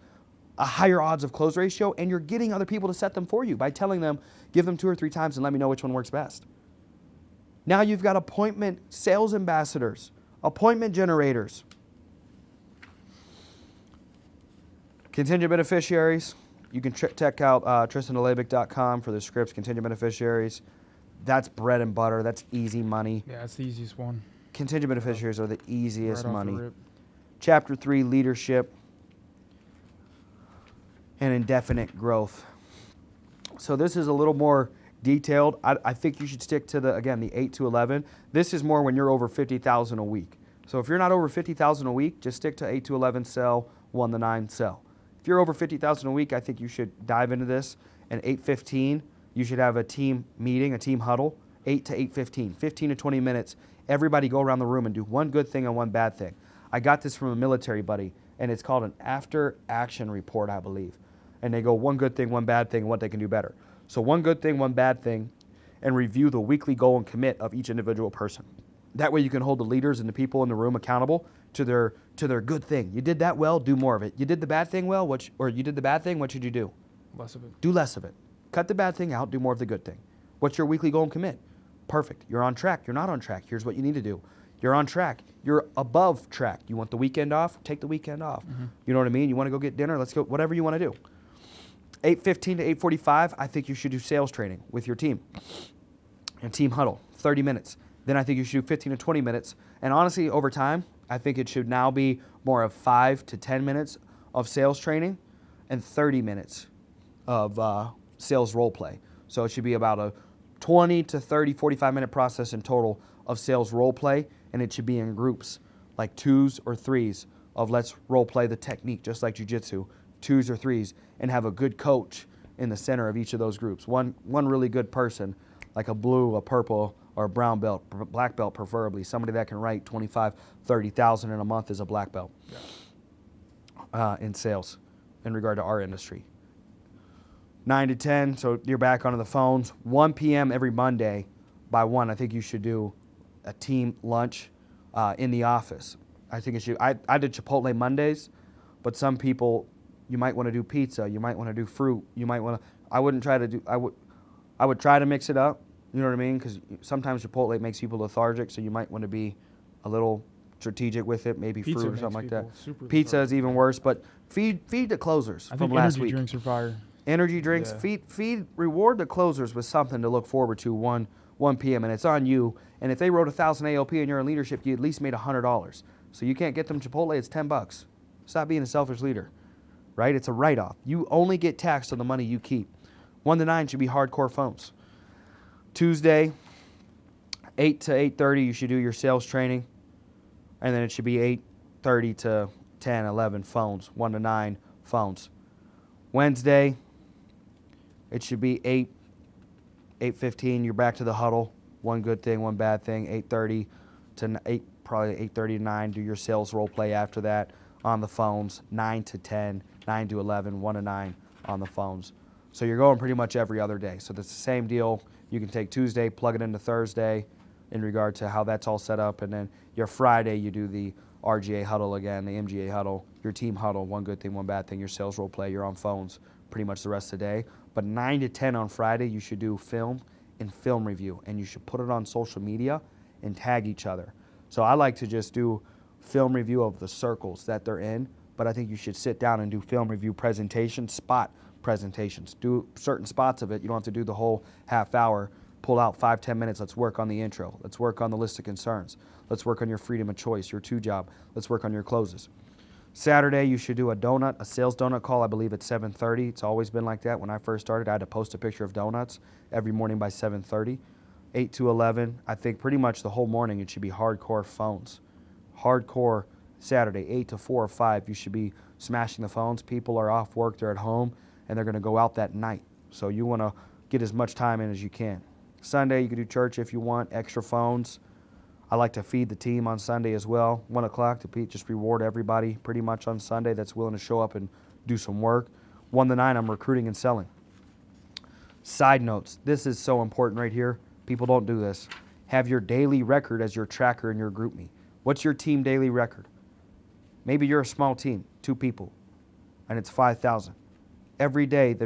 a higher odds of close ratio, and you're getting other people to set them for you by telling them, give them 2 or 3 times and let me know which one works best. Now you've got appointment sales ambassadors, appointment generators, contingent beneficiaries. You can check out TristanDlabik.com for the scripts, contingent beneficiaries. That's bread and butter. That's easy money. Yeah, it's the easiest one. Contingent beneficiaries are the easiest Right off money. the rip. Chapter 3, leadership and indefinite growth. So this is a little more detailed. I think you should stick to the 8 to 11. This is more when you're over 50,000 a week. So if you're not over 50,000 a week, just stick to 8 to 11 sell, 1 to 9 sell. If you're over 50,000 a week, I think you should dive into this. And 8:15, you should have a team meeting, a team huddle, 8 to 8:15, 15 to 20 minutes Everybody go around the room and do one good thing and one bad thing. I got this from a military buddy, and it's called an after action report, I believe. And they go one good thing, one bad thing, and what they can do better. So one good thing, one bad thing, and review the weekly goal and commit of each individual person. That way you can hold the leaders and the people in the room accountable to their good thing. You did that well, do more of it. You did the bad thing well, or you did the bad thing, what should you do? Less of it. Do less of it. Cut the bad thing out, do more of the good thing. What's your weekly goal and commit? Perfect. You're on track. You're not on track. Here's what you need to do. You're on track. You're above track. You want the weekend off? Take the weekend off. You know what I mean? You want to go get dinner? Let's go. Whatever you want to do. 8:15 to 8:45, I think you should do sales training with your team. And team huddle, 30 minutes. Then I think you should do 15 to 20 minutes. And honestly, over time, I think it should now be more of 5 to 10 minutes of sales training and 30 minutes of sales role play. So it should be about a 20 to 30, 45-minute process in total of sales role play, and it should be in groups, like 2s or 3s of let's role play the technique, just like jiu-jitsu, 2s or 3s, and have a good coach in the center of each of those groups. One really good person, like a blue, a purple, or a brown belt, black belt preferably, somebody that can write 25, 30,000 in a month is a black belt in sales in regard to our industry. 9 to 10, so you're back onto the phones. 1 p.m. every Monday by 1, I think you should do a team lunch in the office. I think it should. I did Chipotle Mondays, but some people, you might want to do pizza. You might want to do fruit. You might want to. I wouldn't try to do. I would try to mix it up. You know what I mean? Because sometimes Chipotle makes people lethargic, so you might want to be a little strategic with it. Maybe Pizza fruit or something like that. Pizza lethargic. is even worse. But feed the closers I from think last energy week. drinks are fire. Energy drinks. Yeah. Reward the closers with something to look forward to. 1 p.m. and it's on you. And if they wrote 1,000 ALP and you're in leadership, you at least made $100. So you can't get them Chipotle. It's $10. Stop being a selfish leader, right? It's a write-off. You only get taxed on the money you keep. 1 to 9 should be hardcore phones. Tuesday, 8 to 8:30, you should do your sales training. And then it should be 8:30 to 10, 11 phones. 1 to 9 phones. Wednesday, it should be 8:15, you're back to the huddle. One good thing, one bad thing. 8:30 to 8, probably 8:30 to 9, do your sales role play after that on the phones. 9 to 10, 9 to 11, 1 to 9 on the phones. So you're going pretty much every other day. So that's the same deal. You can take Tuesday, plug it into Thursday in regard to how that's all set up. And then your Friday, you do the RGA huddle again, the MGA huddle, your team huddle, one good thing, one bad thing, your sales role play, you're on phones pretty much the rest of the day. But 9 to 10 on Friday, you should do film and film review. And you should put it on social media and tag each other. So I like to just do film review of the circles that they're in, but I think you should sit down and do film review presentations, spot presentations. Do certain spots of it. You don't have to do the whole half hour. Pull out 5-10 minutes. Let's work on the intro. Let's work on the list of concerns. Let's work on your freedom of choice, your 2 job. Let's work on your closes. Saturday, you should do a sales donut call. I believe at 7:30. It's always been like that. When I first started, I had to post a picture of donuts every morning by 7:30. 8 to 11, I think pretty much the whole morning it should be hardcore phones. Hardcore Saturday, 8 to 4 or 5, you should be smashing the phones. People are off work, they're at home, and they're going to go out that night. So you want to get as much time in as you can. Sunday, you can do church if you want, extra phones. I like to feed the team on Sunday as well. 1 o'clock to just reward everybody pretty much on Sunday that's willing to show up and do some work. 1 to 9, I'm recruiting and selling. Side notes, this is so important right here. People don't do this. Have your daily record as your tracker in your group me. What's your team daily record? Maybe you're a small team, 2 people, and it's 5,000. Every day,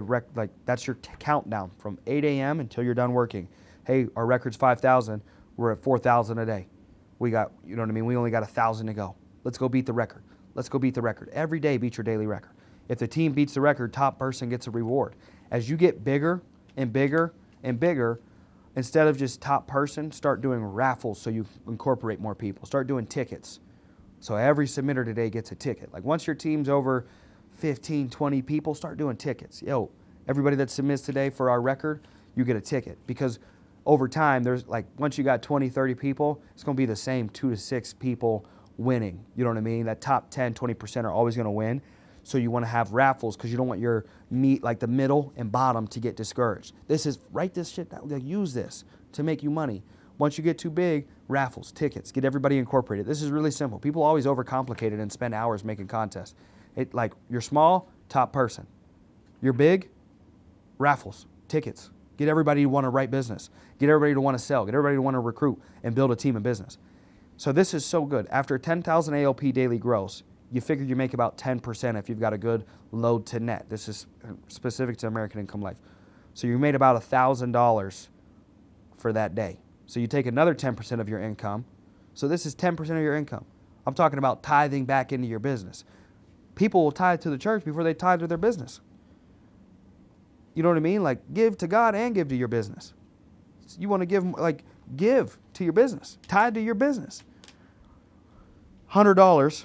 that's your countdown from 8 a.m. until you're done working. Hey, our record's 5,000. We're at 4,000 a day. We got, you know what I mean? We only got 1,000 to go. Let's go beat the record. Let's go beat the record. Every day, beat your daily record. If the team beats the record, top person gets a reward. As you get bigger and bigger and bigger, instead of just top person, start doing raffles so you incorporate more people. Start doing tickets. So every submitter today gets a ticket. Like once your team's over 15, 20 people, start doing tickets. Yo, everybody that submits today for our record, you get a ticket. Because over time, there's like, once you got 20, 30 people, it's going to be the same 2 to 6 people winning. You know what I mean? That top 10, 20% are always going to win. So you want to have raffles because you don't want your meat, like the middle and bottom, to get discouraged. Write this shit down. Use this to make you money. Once you get too big, raffles, tickets, get everybody incorporated. This is really simple. People always overcomplicate it and spend hours making contests. Like, you're small, top person. You're big, raffles, tickets. Get everybody to want to write business. Get everybody to want to sell. Get everybody to want to recruit and build a team of business. So this is so good. After 10,000 ALP daily gross, you figure you make about 10% if you've got a good load to net. This is specific to American Income Life. So you made about $1,000 for that day. So you take another 10% of your income. So this is 10% of your income. I'm talking about tithing back into your business. People will tithe to the church before they tithe to their business. You know what I mean? Like, give to God and give to your business. You want to give to your business. Tithe to your business. $100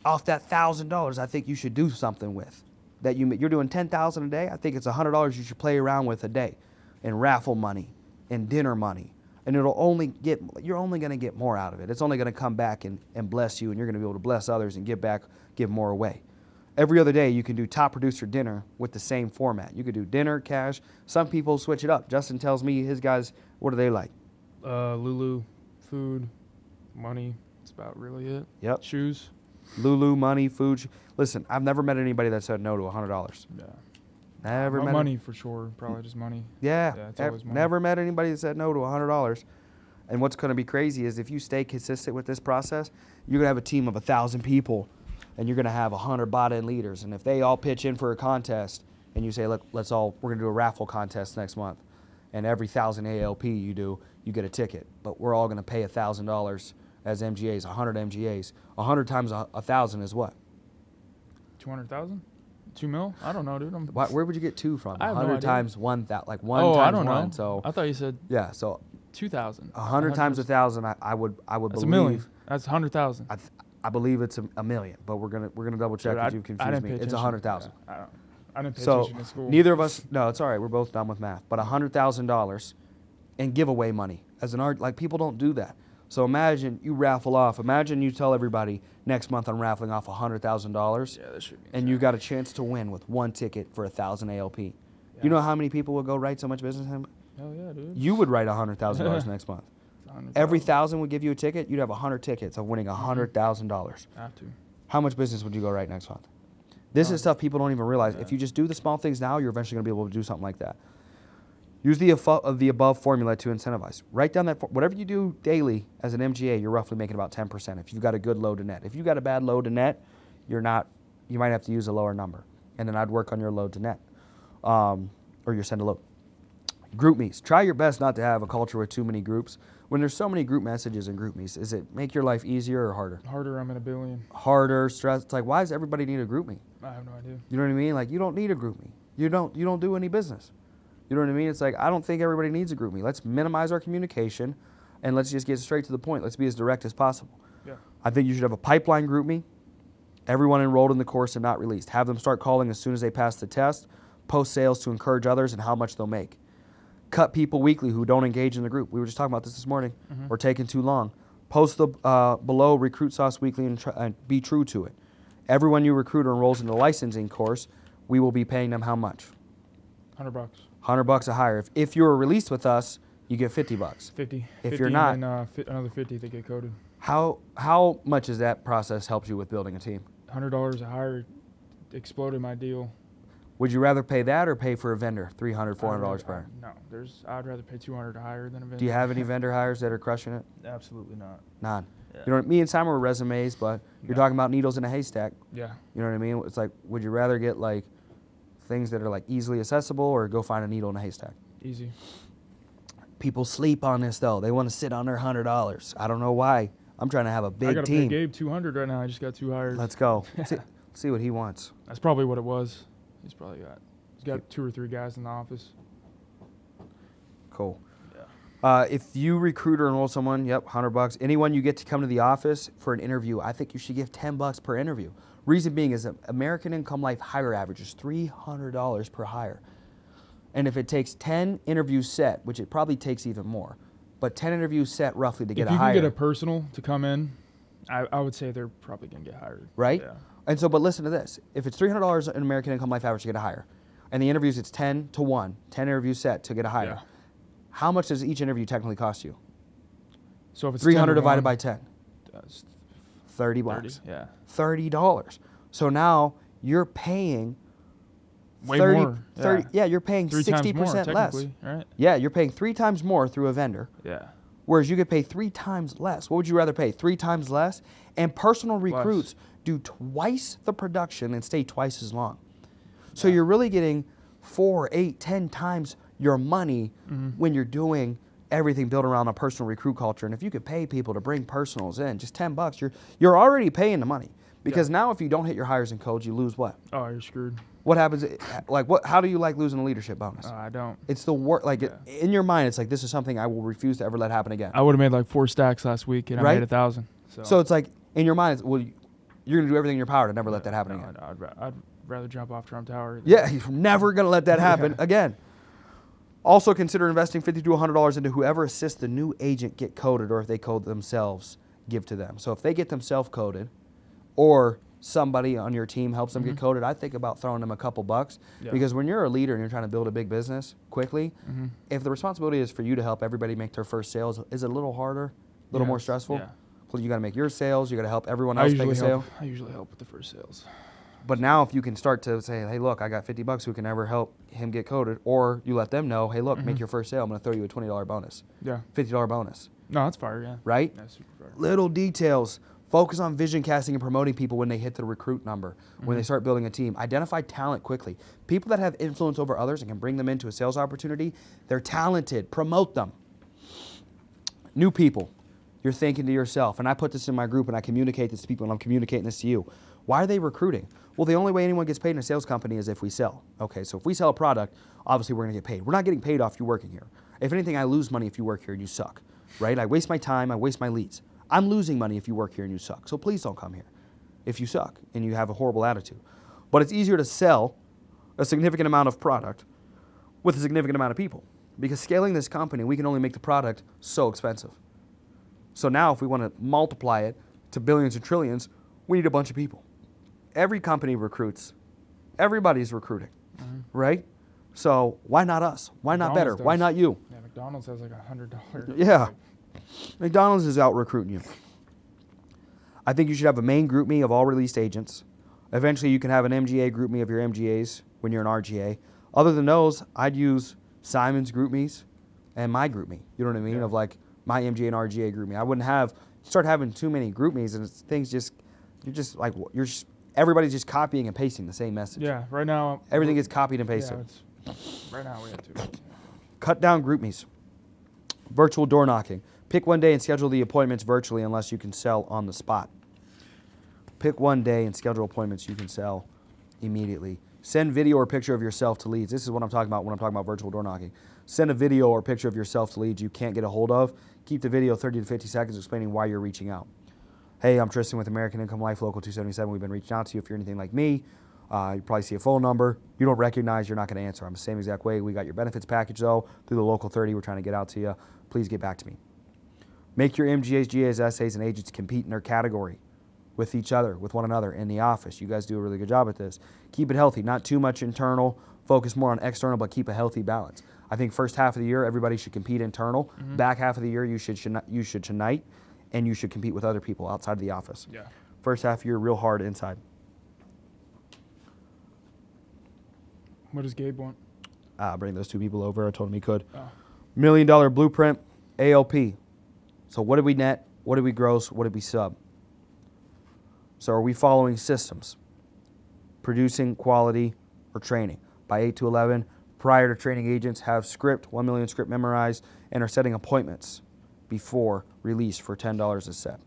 off that $1,000, I think you should do something with. That you're doing $10,000 a day. I think it's $100 you should play around with a day, in raffle money, in dinner money, and you're only going to get more out of it. It's only going to come back and bless you, and you're going to be able to bless others and give back, give more away. Every other day you can do top producer dinner with the same format. You could do dinner, cash. Some people switch it up. Justin tells me his guys, what do they like? Lulu, food, money. That's about really it. Yep. Shoes. Lulu, money, food. Listen, I've never met anybody that said no to $100. Yeah. Never met money for sure. Probably just money. Yeah. It's always money. Never met anybody that said no to $100. And what's going to be crazy is if you stay consistent with this process, you're going to have a team of 1,000 people, and you're going to have 100 bought-in leaders. And if they all pitch in for a contest, and you say, look, we're going to do a raffle contest next month, and every 1,000 ALP you do, you get a ticket. But we're all going to pay $1,000 as MGAs, 100 MGAs. 100 times 1,000 is what? 200,000? 2 mil? I don't know, dude. Where would you get 2 from? I have no 100 idea. times 1,000, like 1 Oh, times I don't 1. know. So I thought you said yeah, so 2,000. 100 times 1,000, I would That's believe. a million. That's 100,000. I believe it's a million, but we're gonna double check because you confused me. It's 100,000. Yeah, I didn't pay So attention in school. neither of us. No, it's all right. We're both done with math. But $100,000 in giveaway money as an art, like people don't do that. So imagine you raffle off. Imagine you tell everybody next month I'm raffling off $100,000. Yeah, that should be. And you got a chance to win with 1 ticket for 1,000 ALP. Yeah. You know how many people would go write so much business? Hell yeah, dude. You would write $100,000 next month. 100,000. Every 1,000 would give you a ticket. You'd have 100 tickets of winning $100,000. Have to. How much business would you go write next month? This is stuff people don't even realize. Yeah. If you just do the small things now, you're eventually going to be able to do something like that. Use the above formula to incentivize. Write down that whatever you do daily as an MGA, you're roughly making about 10% if you've got a good load to net. If you've got a bad load to net, you might have to use a lower number. And then I'd work on your load to net or your send to load. Group meets. Try your best not to have a culture with too many groups. When there's so many group messages and group meets, does it make your life easier or harder? Harder, I'm in a billion. Harder, stress. It's like, why does everybody need a group meet? I have no idea. You know what I mean? Like, you don't need a group meet. You don't do any business. You know what I mean? It's like, I don't think everybody needs a group meet. Let's minimize our communication and let's just get straight to the point. Let's be as direct as possible. Yeah. I think you should have a pipeline group meet. Everyone enrolled in the course and not released. Have them start calling as soon as they pass the test. Post sales to encourage others and how much they'll make. Cut people weekly who don't engage in the group. We were just talking about this morning. We're taking too long. Post the below Recruit Sauce Weekly and be true to it. Everyone you recruit or enrolls in the licensing course, we will be paying them how much? $100. $100 a hire. If you're released with us, you get $50. 50. If 50 you're not, and then, another 50 they get coded. How much has that process helped you with building a team? $100 a hire exploded my deal. Would you rather pay that or pay for a vendor, $300, $400 per hour? No, I'd rather pay $200 a hire than a vendor. Do you have any vendor hires that are crushing it? Absolutely not. None. Yeah. You know, me and Simon were resumes, but you're talking about needles in a haystack. Yeah. You know what I mean? It's like, would you rather get like things that are like easily accessible or go find a needle in a haystack? Easy. People sleep on this though. They want to sit on their $100. I don't know why. I'm trying to have a big I got to team. pay Gabe $200 right now. I just got 2 hires. Let's go. See what he wants. That's probably what it was. He's got 2 or 3 guys in the office. Cool. Yeah. If you recruit or enroll someone, yep, $100. Anyone you get to come to the office for an interview, I think you should give $10 per interview. Reason being is that American Income Life hire average is $300 per hire. And if it takes 10 interviews set, which it probably takes even more, but 10 interviews set roughly to get a hire. If you can get a personal to come in, I would say they're probably going to get hired. Right? Yeah. And so, but listen to this. If it's $300 in American Income Life average to get a hire, and the interviews it's 10 to 1, 10 interviews set to get a hire. Yeah. How much does each interview technically cost you? So if it's 300 10 to divided 1, by 10. that's 30 30. bucks. Yeah. $30. So now you're paying Way 30, more. 30 yeah, you're paying 3 times 60% more, less. technically, right? Yeah, you're paying 3 times more through a vendor. Yeah. Whereas you could pay 3 times less. What would you rather pay? 3 times less? And personal recruits do twice the production and stay twice as long. So you're really getting 4, 8, 10 times your money when you're doing everything built around a personal recruit culture. And if you could pay people to bring personals in, just $10, you're already paying the money. Because now if you don't hit your hires and codes, you lose what? Oh, you're screwed. What happens? Like, what? How do you like losing a leadership bonus? I don't. It's the worst. Like, in your mind, it's like, this is something I will refuse to ever let happen again. I would have made like 4 stacks last week, and I made 1,000. So it's like, in your mind, it's, well, you're going to do everything in your power to never let that happen again. I'd rather jump off Trump Tower. Yeah, you're never going to let that happen again. Also consider investing $50 to $100 into whoever assists the new agent get coded, or if they code themselves, give to them. So if they get them self-coded, or somebody on your team helps them get coded, I think about throwing them a couple bucks. Because when you're a leader and you're trying to build a big business quickly, if the responsibility is for you to help everybody make their first sales, is it a little harder, a little more stressful? Yeah. Well, you got to make your sales, you got to help everyone else make a sale. I usually help with the first sales. But now if you can start to say, hey, look, I got $50 who can ever help him get coded, or you let them know, hey, look, make your first sale, I'm going to throw you a $20 bonus. Yeah. $50 bonus. No, that's fire, yeah. Right? That's super fire. Little details. Focus on vision casting and promoting people when they hit the recruit number, when they start building a team. Identify talent quickly. People that have influence over others and can bring them into a sales opportunity, they're talented. Promote them. New people. You're thinking to yourself, and I put this in my group and I communicate this to people and I'm communicating this to you. Why are they recruiting? Well, the only way anyone gets paid in a sales company is if we sell. Okay, so if we sell a product, obviously we're going to get paid. We're not getting paid off you working here. If anything, I lose money if you work here and you suck, right? I waste my time, I waste my leads. I'm losing money if you work here and you suck. So please don't come here if you suck and you have a horrible attitude. But it's easier to sell a significant amount of product with a significant amount of people. Because scaling this company, we can only make the product so expensive. So now if we want to multiply it to billions and trillions, we need a bunch of people. Every company recruits. Everybody's recruiting, right? So why not us? Why not better? Why not you? Yeah, McDonald's has like $100. Yeah. McDonald's is out recruiting you. I think you should have a main group me of all released agents. Eventually you can have an MGA group me of your MGAs when you're an RGA. Other than those, I'd use Simon's group me's and my group me. You know what I mean? Yeah. Of like my MGA and RGA group me. I wouldn't have, start having too many group me's and things just, everybody's just copying and pasting the same message. Yeah, right now. Everything gets copied and pasted. Yeah, right now we have to. Cut down group me's. Virtual door knocking. Pick one day and schedule the appointments virtually unless you can sell on the spot. Pick one day and schedule appointments you can sell immediately. Send video or picture of yourself to leads. This is what I'm talking about when I'm talking about virtual door knocking. Send a video or picture of yourself to leads you can't get a hold of. Keep the video 30 to 50 seconds explaining why you're reaching out. Hey, I'm Tristan with American Income Life Local 277. We've been reaching out to you. If you're anything like me, you probably see a phone number you don't recognize, you're not going to answer. I'm the same exact way. We got your benefits package, though, through the Local 30. We're trying to get out to you. Please get back to me. Make your MGAs, GAs, SAs, and agents compete in their category with each other, with one another in the office. You guys do a really good job at this. Keep it healthy, not too much internal. Focus more on external, but keep a healthy balance. I think first half of the year, everybody should compete internal. Back half of the year, you should unite, and you should compete with other people outside of the office. Yeah. First half of the year, real hard inside. What does Gabe want? Bring those two people over. I told him he could. Oh. $1 million blueprint, ALP. So what did we net? What did we gross? What did we sub? So are we following systems? Producing, quality, or training? By 8 to 11, prior to training agents, have script, 1 million script memorized, and are setting appointments before release for $10 a set.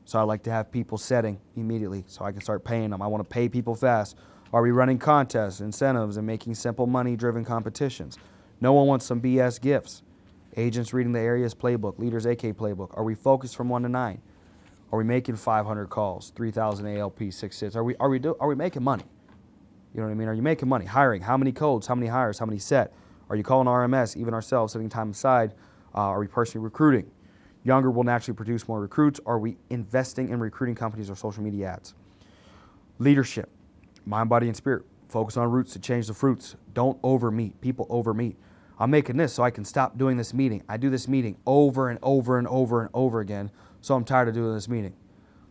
So I like to have people setting immediately so I can start paying them. I want to pay people fast. Are we running contests, incentives, and making simple money-driven competitions? No one wants some BS gifts. Agents reading the area's playbook, leaders AK playbook. Are we focused from 1 to 9? Are we making 500 calls, 3,000 ALP, 6 sits? Are we making money? You know what I mean? Are you making money? Hiring, how many codes, how many hires, how many set? Are you calling RMS, even ourselves, setting time aside? Are we personally recruiting? Younger will naturally produce more recruits. Are we investing in recruiting companies or social media ads? Leadership, mind, body, and spirit. Focus on roots to change the fruits. Don't overmeet. People overmeet. I'm making this so I can stop doing this meeting. I do this meeting over and over and over and over again, so I'm tired of doing this meeting.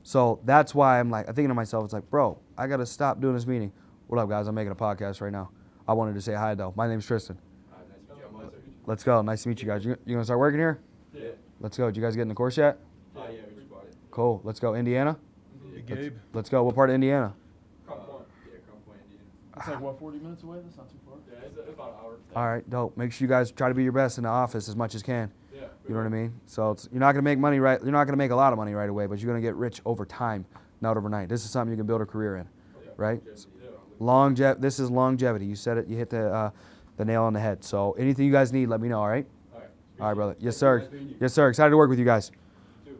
So that's why I'm thinking to myself, it's like, bro, I got to stop doing this meeting. What up, guys? I'm making a podcast right now. I wanted to say hi, though. My name's Tristan. Nice to meet you. Let's go. Nice to meet you guys. You going to start working here? Yeah. Let's go. Did you guys get in the course yet? Yeah, we just bought it. Cool. Let's go. Indiana? Hey, Gabe. Let's go. What part of Indiana? Crown Point, Indiana. It's like, what, 40 minutes away? That's not too far. Yeah, it's about an hour. All right, dope. Make sure you guys try to be your best in the office as much as can. Yeah. You know what I mean? So you're not going to make money right. You're not going to make a lot of money right away, but you're going to get rich over time, not overnight. This is something you can build a career in, right? Yeah. This is longevity. You said it. You hit the nail on the head. So anything you guys need, let me know. All right? All right. All right, brother. Yes, sir. Yes, sir. Excited to work with you guys. Too.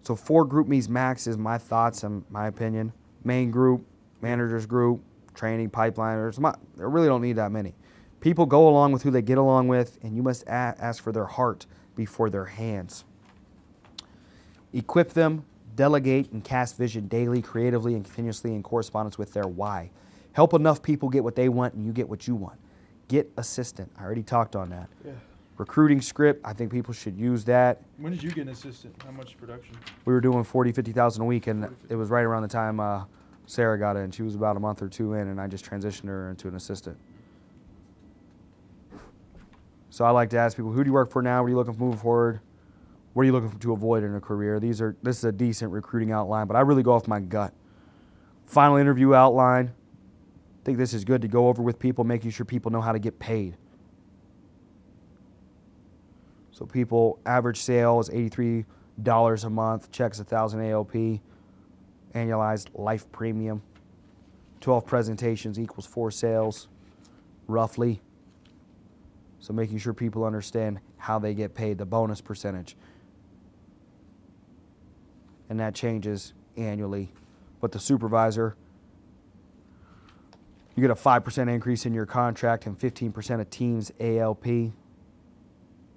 So 4 group me's max is my thoughts and my opinion. Main group, managers group, training, pipeliners. I really don't need that many. People go along with who they get along with, and you must ask for their heart before their hands. Equip them, delegate, and cast vision daily, creatively, and continuously in correspondence with their why. Help enough people get what they want, and you get what you want. Get assistant. I already talked on that. Yeah. Recruiting script, I think people should use that. When did you get an assistant? How much production? We were doing 40, 50,000 a week, and it was right around the time Sarah got in. She was about a month or 2 in, and I just transitioned her into an assistant. So I like to ask people, who do you work for now? What are you looking for moving forward? What are you looking to avoid in a career? This is a decent recruiting outline, but I really go off my gut. Final interview outline. I think this is good to go over with people, making sure people know how to get paid. So people, average sale is $83 a month, checks 1,000 AOP, annualized life premium. 12 presentations equals 4 sales, roughly. So making sure people understand how they get paid, the bonus percentage. And that changes annually. But the supervisor, you get a 5% increase in your contract and 15% of team's ALP.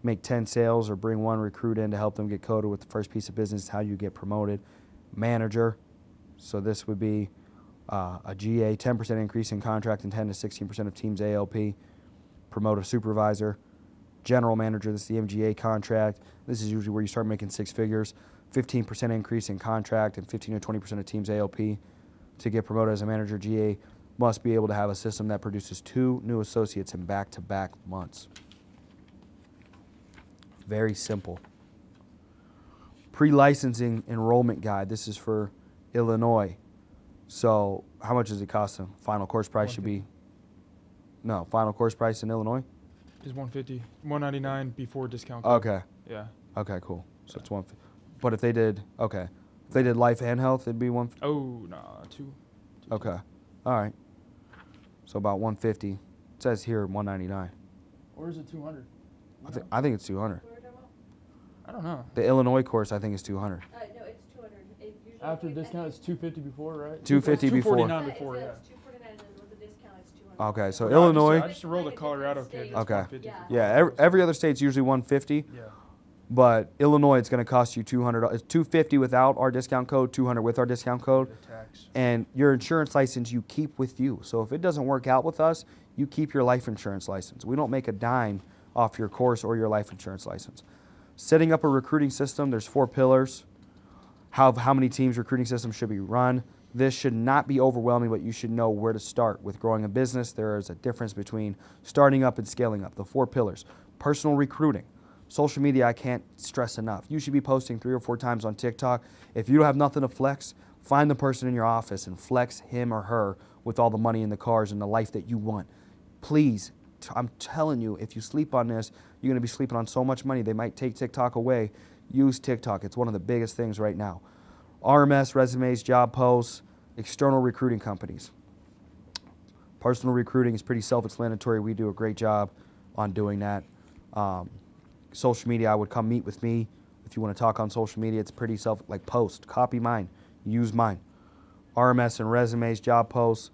Make 10 sales or bring 1 recruit in to help them get coded with the first piece of business, how you get promoted. Manager, so this would be a GA, 10% increase in contract and 10 to 16% of team's ALP. Promote a supervisor. General manager, this is the MGA contract. This is usually where you start making 6 figures. 15% increase in contract and 15 to 20% of team's ALP. To get promoted as a manager, GA must be able to have a system that produces 2 new associates in back-to-back months. Very simple. Pre-licensing enrollment guide. This is for Illinois. So how much does it cost them? Final course price should be... No, final course price in Illinois? Is 150, 199 before discount. Okay. Yeah. Okay, cool. So it's 150. But if they did... Okay. If they did life and health, it'd be 150. Oh, nah, 2. Okay. All right. So about 150. It says here 199. Or is it 200? I think it's 200. I don't know. The Illinois course, I think, is 200. No, it's 200. After discount, it's 250 before, right? 250 before. 249 before, yeah. It's 249, and with the discount, it's 200. Okay, so Yeah, Illinois... I just rolled a Colorado kid. That's Okay. 150 for Yeah, final every other state's usually 150. Yeah. But Illinois, it's going to cost you $200. It's $250 without our discount code, $200 with our discount code. The tax. And your insurance license you keep with you. So if it doesn't work out with us, you keep your life insurance license. We don't make a dime off your course or your life insurance license. Setting up a recruiting system, there's 4 pillars. How many teams recruiting systems should be run. This should not be overwhelming, but you should know where to start. With growing a business, there is a difference between starting up and scaling up. The 4 pillars. Personal recruiting. Social media, I can't stress enough. You should be posting 3 or 4 times on TikTok. If you don't have nothing to flex, find the person in your office and flex him or her with all the money in the cars and the life that you want. Please, I'm telling you, if you sleep on this, you're going to be sleeping on so much money. They might take TikTok away. Use TikTok. It's one of the biggest things right now. RMS, resumes, job posts, external recruiting companies. Personal recruiting is pretty self-explanatory. We do a great job on doing that. Social media, I would come meet with me. If you want to talk on social media, it's pretty post, copy mine, use mine. RMS and resumes, job posts.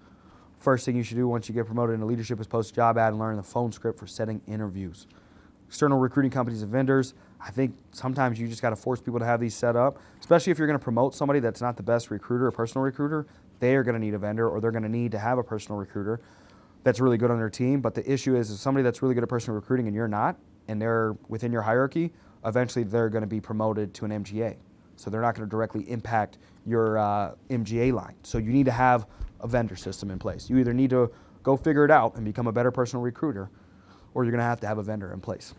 First thing you should do once you get promoted into leadership is post a job ad and learn the phone script for setting interviews. External recruiting companies and vendors, I think sometimes you just got to force people to have these set up, especially if you're going to promote somebody that's not the best recruiter or personal recruiter. They are going to need a vendor, or they're going to need to have a personal recruiter. that's really good on their team. But the issue is somebody that's really good at personal recruiting and you're not, and they're within your hierarchy, eventually they're going to be promoted to an MGA. So they're not going to directly impact your MGA line. So you need to have a vendor system in place. You either need to go figure it out and become a better personal recruiter, or you're going to have a vendor in place.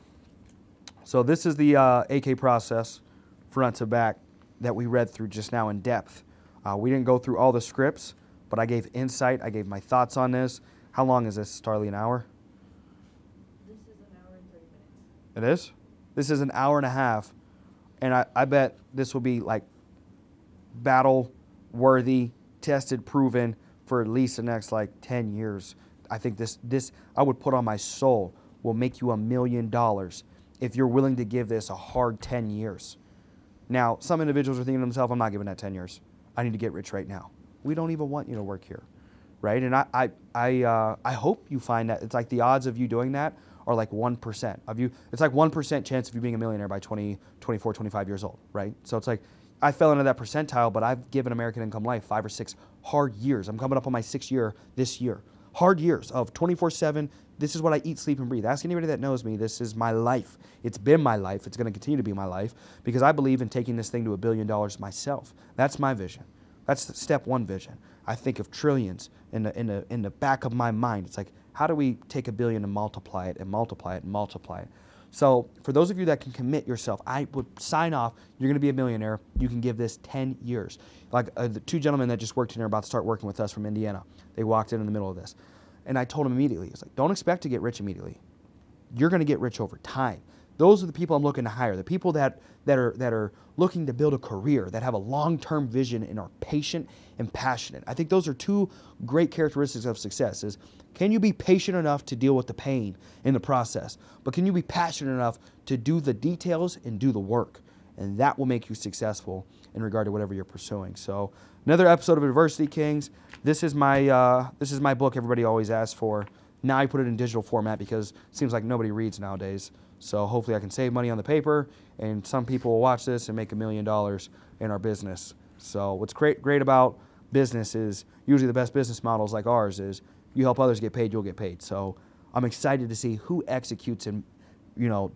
So this is the AK process, front to back, that we read through just now in depth. We didn't go through all the scripts, but I gave insight. I gave my thoughts on this. How long is this, Starly? An hour? This is an hour and 30 minutes. It is? This is an hour and a half. And I bet this will be like battle-worthy, tested, proven for at least the next like 10 years. I think this I would put on my soul will make you $1 million if you're willing to give this a hard 10 years. Now, some individuals are thinking to themselves, I'm not giving that 10 years. I need to get rich right now. We don't even want you to work here, right? And I hope you find that it's like the odds of you doing that are like 1% of you. It's like 1% chance of you being a millionaire by 20, 24, 25 years old, right? So it's like I fell into that percentile, but I've given American Income Life 5 or 6 hard years. I'm coming up on my 6th year this year. Hard years of 24/7. This is what I eat, sleep, and breathe. Ask anybody that knows me. This is my life. It's been my life. It's going to continue to be my life because I believe in taking this thing to $1 billion myself. That's my vision. That's the step one vision. I think of trillions in the back of my mind. It's like, how do we take $1 billion and multiply it and multiply it and multiply it? So for those of you that can commit yourself, I would sign off. You're going to be a millionaire. You can give this 10 years. Like the 2 gentlemen that just worked in here about to start working with us from Indiana. They walked in the middle of this. And I told them immediately, it's like, don't expect to get rich immediately. You're going to get rich over time. Those are the people I'm looking to hire. The people that are looking to build a career, that have a long-term vision and are patient and passionate. I think those are 2 great characteristics of success is, can you be patient enough to deal with the pain in the process? But can you be passionate enough to do the details and do the work? And that will make you successful in regard to whatever you're pursuing. So another episode of Adversity Kings. This is my book everybody always asks for. Now I put it in digital format because it seems like nobody reads nowadays. So hopefully I can save money on the paper, and some people will watch this and make $1 million in our business. So what's great about business is usually the best business models like ours is you help others get paid, you'll get paid. So I'm excited to see who executes and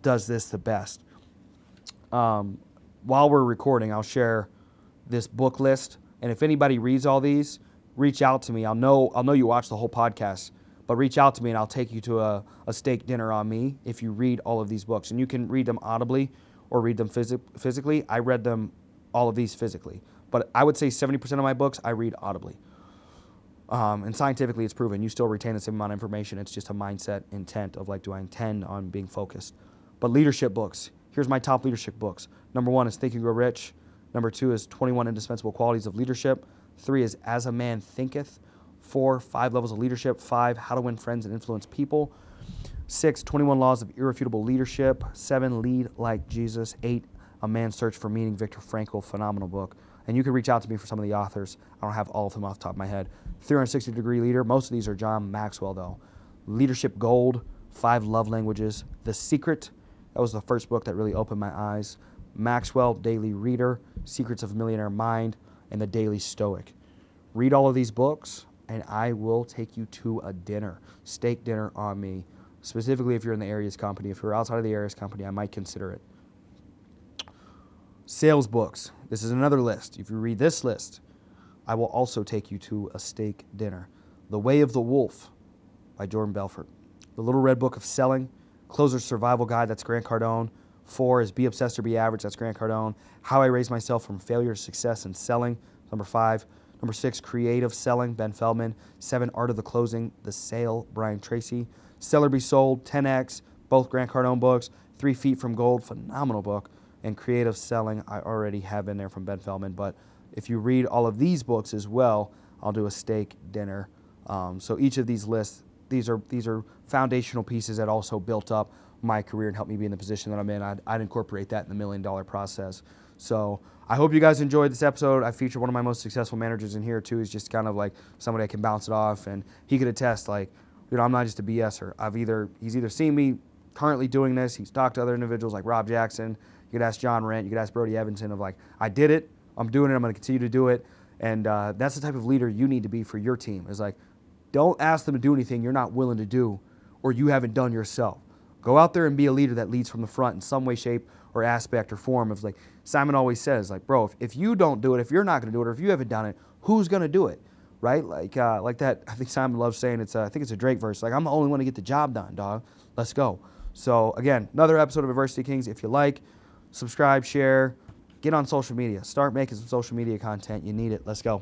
does this the best. While we're recording, I'll share this book list, and if anybody reads all these, reach out to me. I'll know you watch the whole podcast. But reach out to me and I'll take you to a steak dinner on me if you read all of these books. And you can read them audibly or read them physically. I read them, all of these physically. But I would say 70% of my books I read audibly. And scientifically it's proven. You still retain the same amount of information. It's just a mindset intent of like, do I intend on being focused? But leadership books. Here's my top leadership books. Number 1 is Think and Grow Rich. Number 2 is 21 Indispensable Qualities of Leadership. 3 is As a Man Thinketh. 4, 5 Levels of Leadership. 5, How to Win Friends and Influence People. 6, 21 Laws of Irrefutable Leadership. 7, Lead Like Jesus. 8, A Man's Search for Meaning, Viktor Frankl, phenomenal book. And you can reach out to me for some of the authors. I don't have all of them off the top of my head. 360-Degree Leader. Most of these are John Maxwell, though. Leadership Gold. 5 Love Languages. The Secret. That was the first book that really opened my eyes. Maxwell, Daily Reader. Secrets of a Millionaire Mind. And The Daily Stoic. Read all of these books, and I will take you to a dinner, steak dinner on me, specifically if you're in the Arias company. If you're outside of the Arias company, I might consider it. Sales books. This is another list. If you read this list, I will also take you to a steak dinner. The Way of the Wolf by Jordan Belfort. The Little Red Book of Selling. Closer's Survival Guide, that's Grant Cardone. 4 is Be Obsessed or Be Average, that's Grant Cardone. How I Raised Myself from Failure to Success in Selling, number 5. Number 6, Creative Selling, Ben Feldman. 7, Art of the Closing, The Sale, Brian Tracy. Sell or Be Sold, 10X, both Grant Cardone books. 3 Feet from Gold, phenomenal book. And Creative Selling, I already have in there from Ben Feldman. But if you read all of these books as well, I'll do a steak dinner. So each of these lists, these are foundational pieces that also built up my career and helped me be in the position that I'm in. I'd incorporate that in the $1 million process. So I hope you guys enjoyed this episode. I featured one of my most successful managers in here too. He's just kind of like somebody I can bounce it off, and he could attest, like, I'm not just a BSer. He's either seen me currently doing this, he's talked to other individuals like Rob Jackson. You could ask John Rent, you could ask Brody Evanson of like, I did it, I'm doing it, I'm going to continue to do it. And that's the type of leader you need to be for your team. Is like, Don't ask them to do anything you're not willing to do or you haven't done yourself. Go out there and be a leader that leads from the front in some way, shape, or aspect or form. Of like Simon always says, like, bro, if you don't do it, if you're not going to do it, or if you haven't done it, who's going to do it, right? Like that. I think Simon loves saying I think it's a Drake verse. Like, I'm the only one to get the job done, dog. Let's go. So again, another episode of Adversity Kings. If you like, subscribe, share, get on social media. Start making some social media content. You need it. Let's go.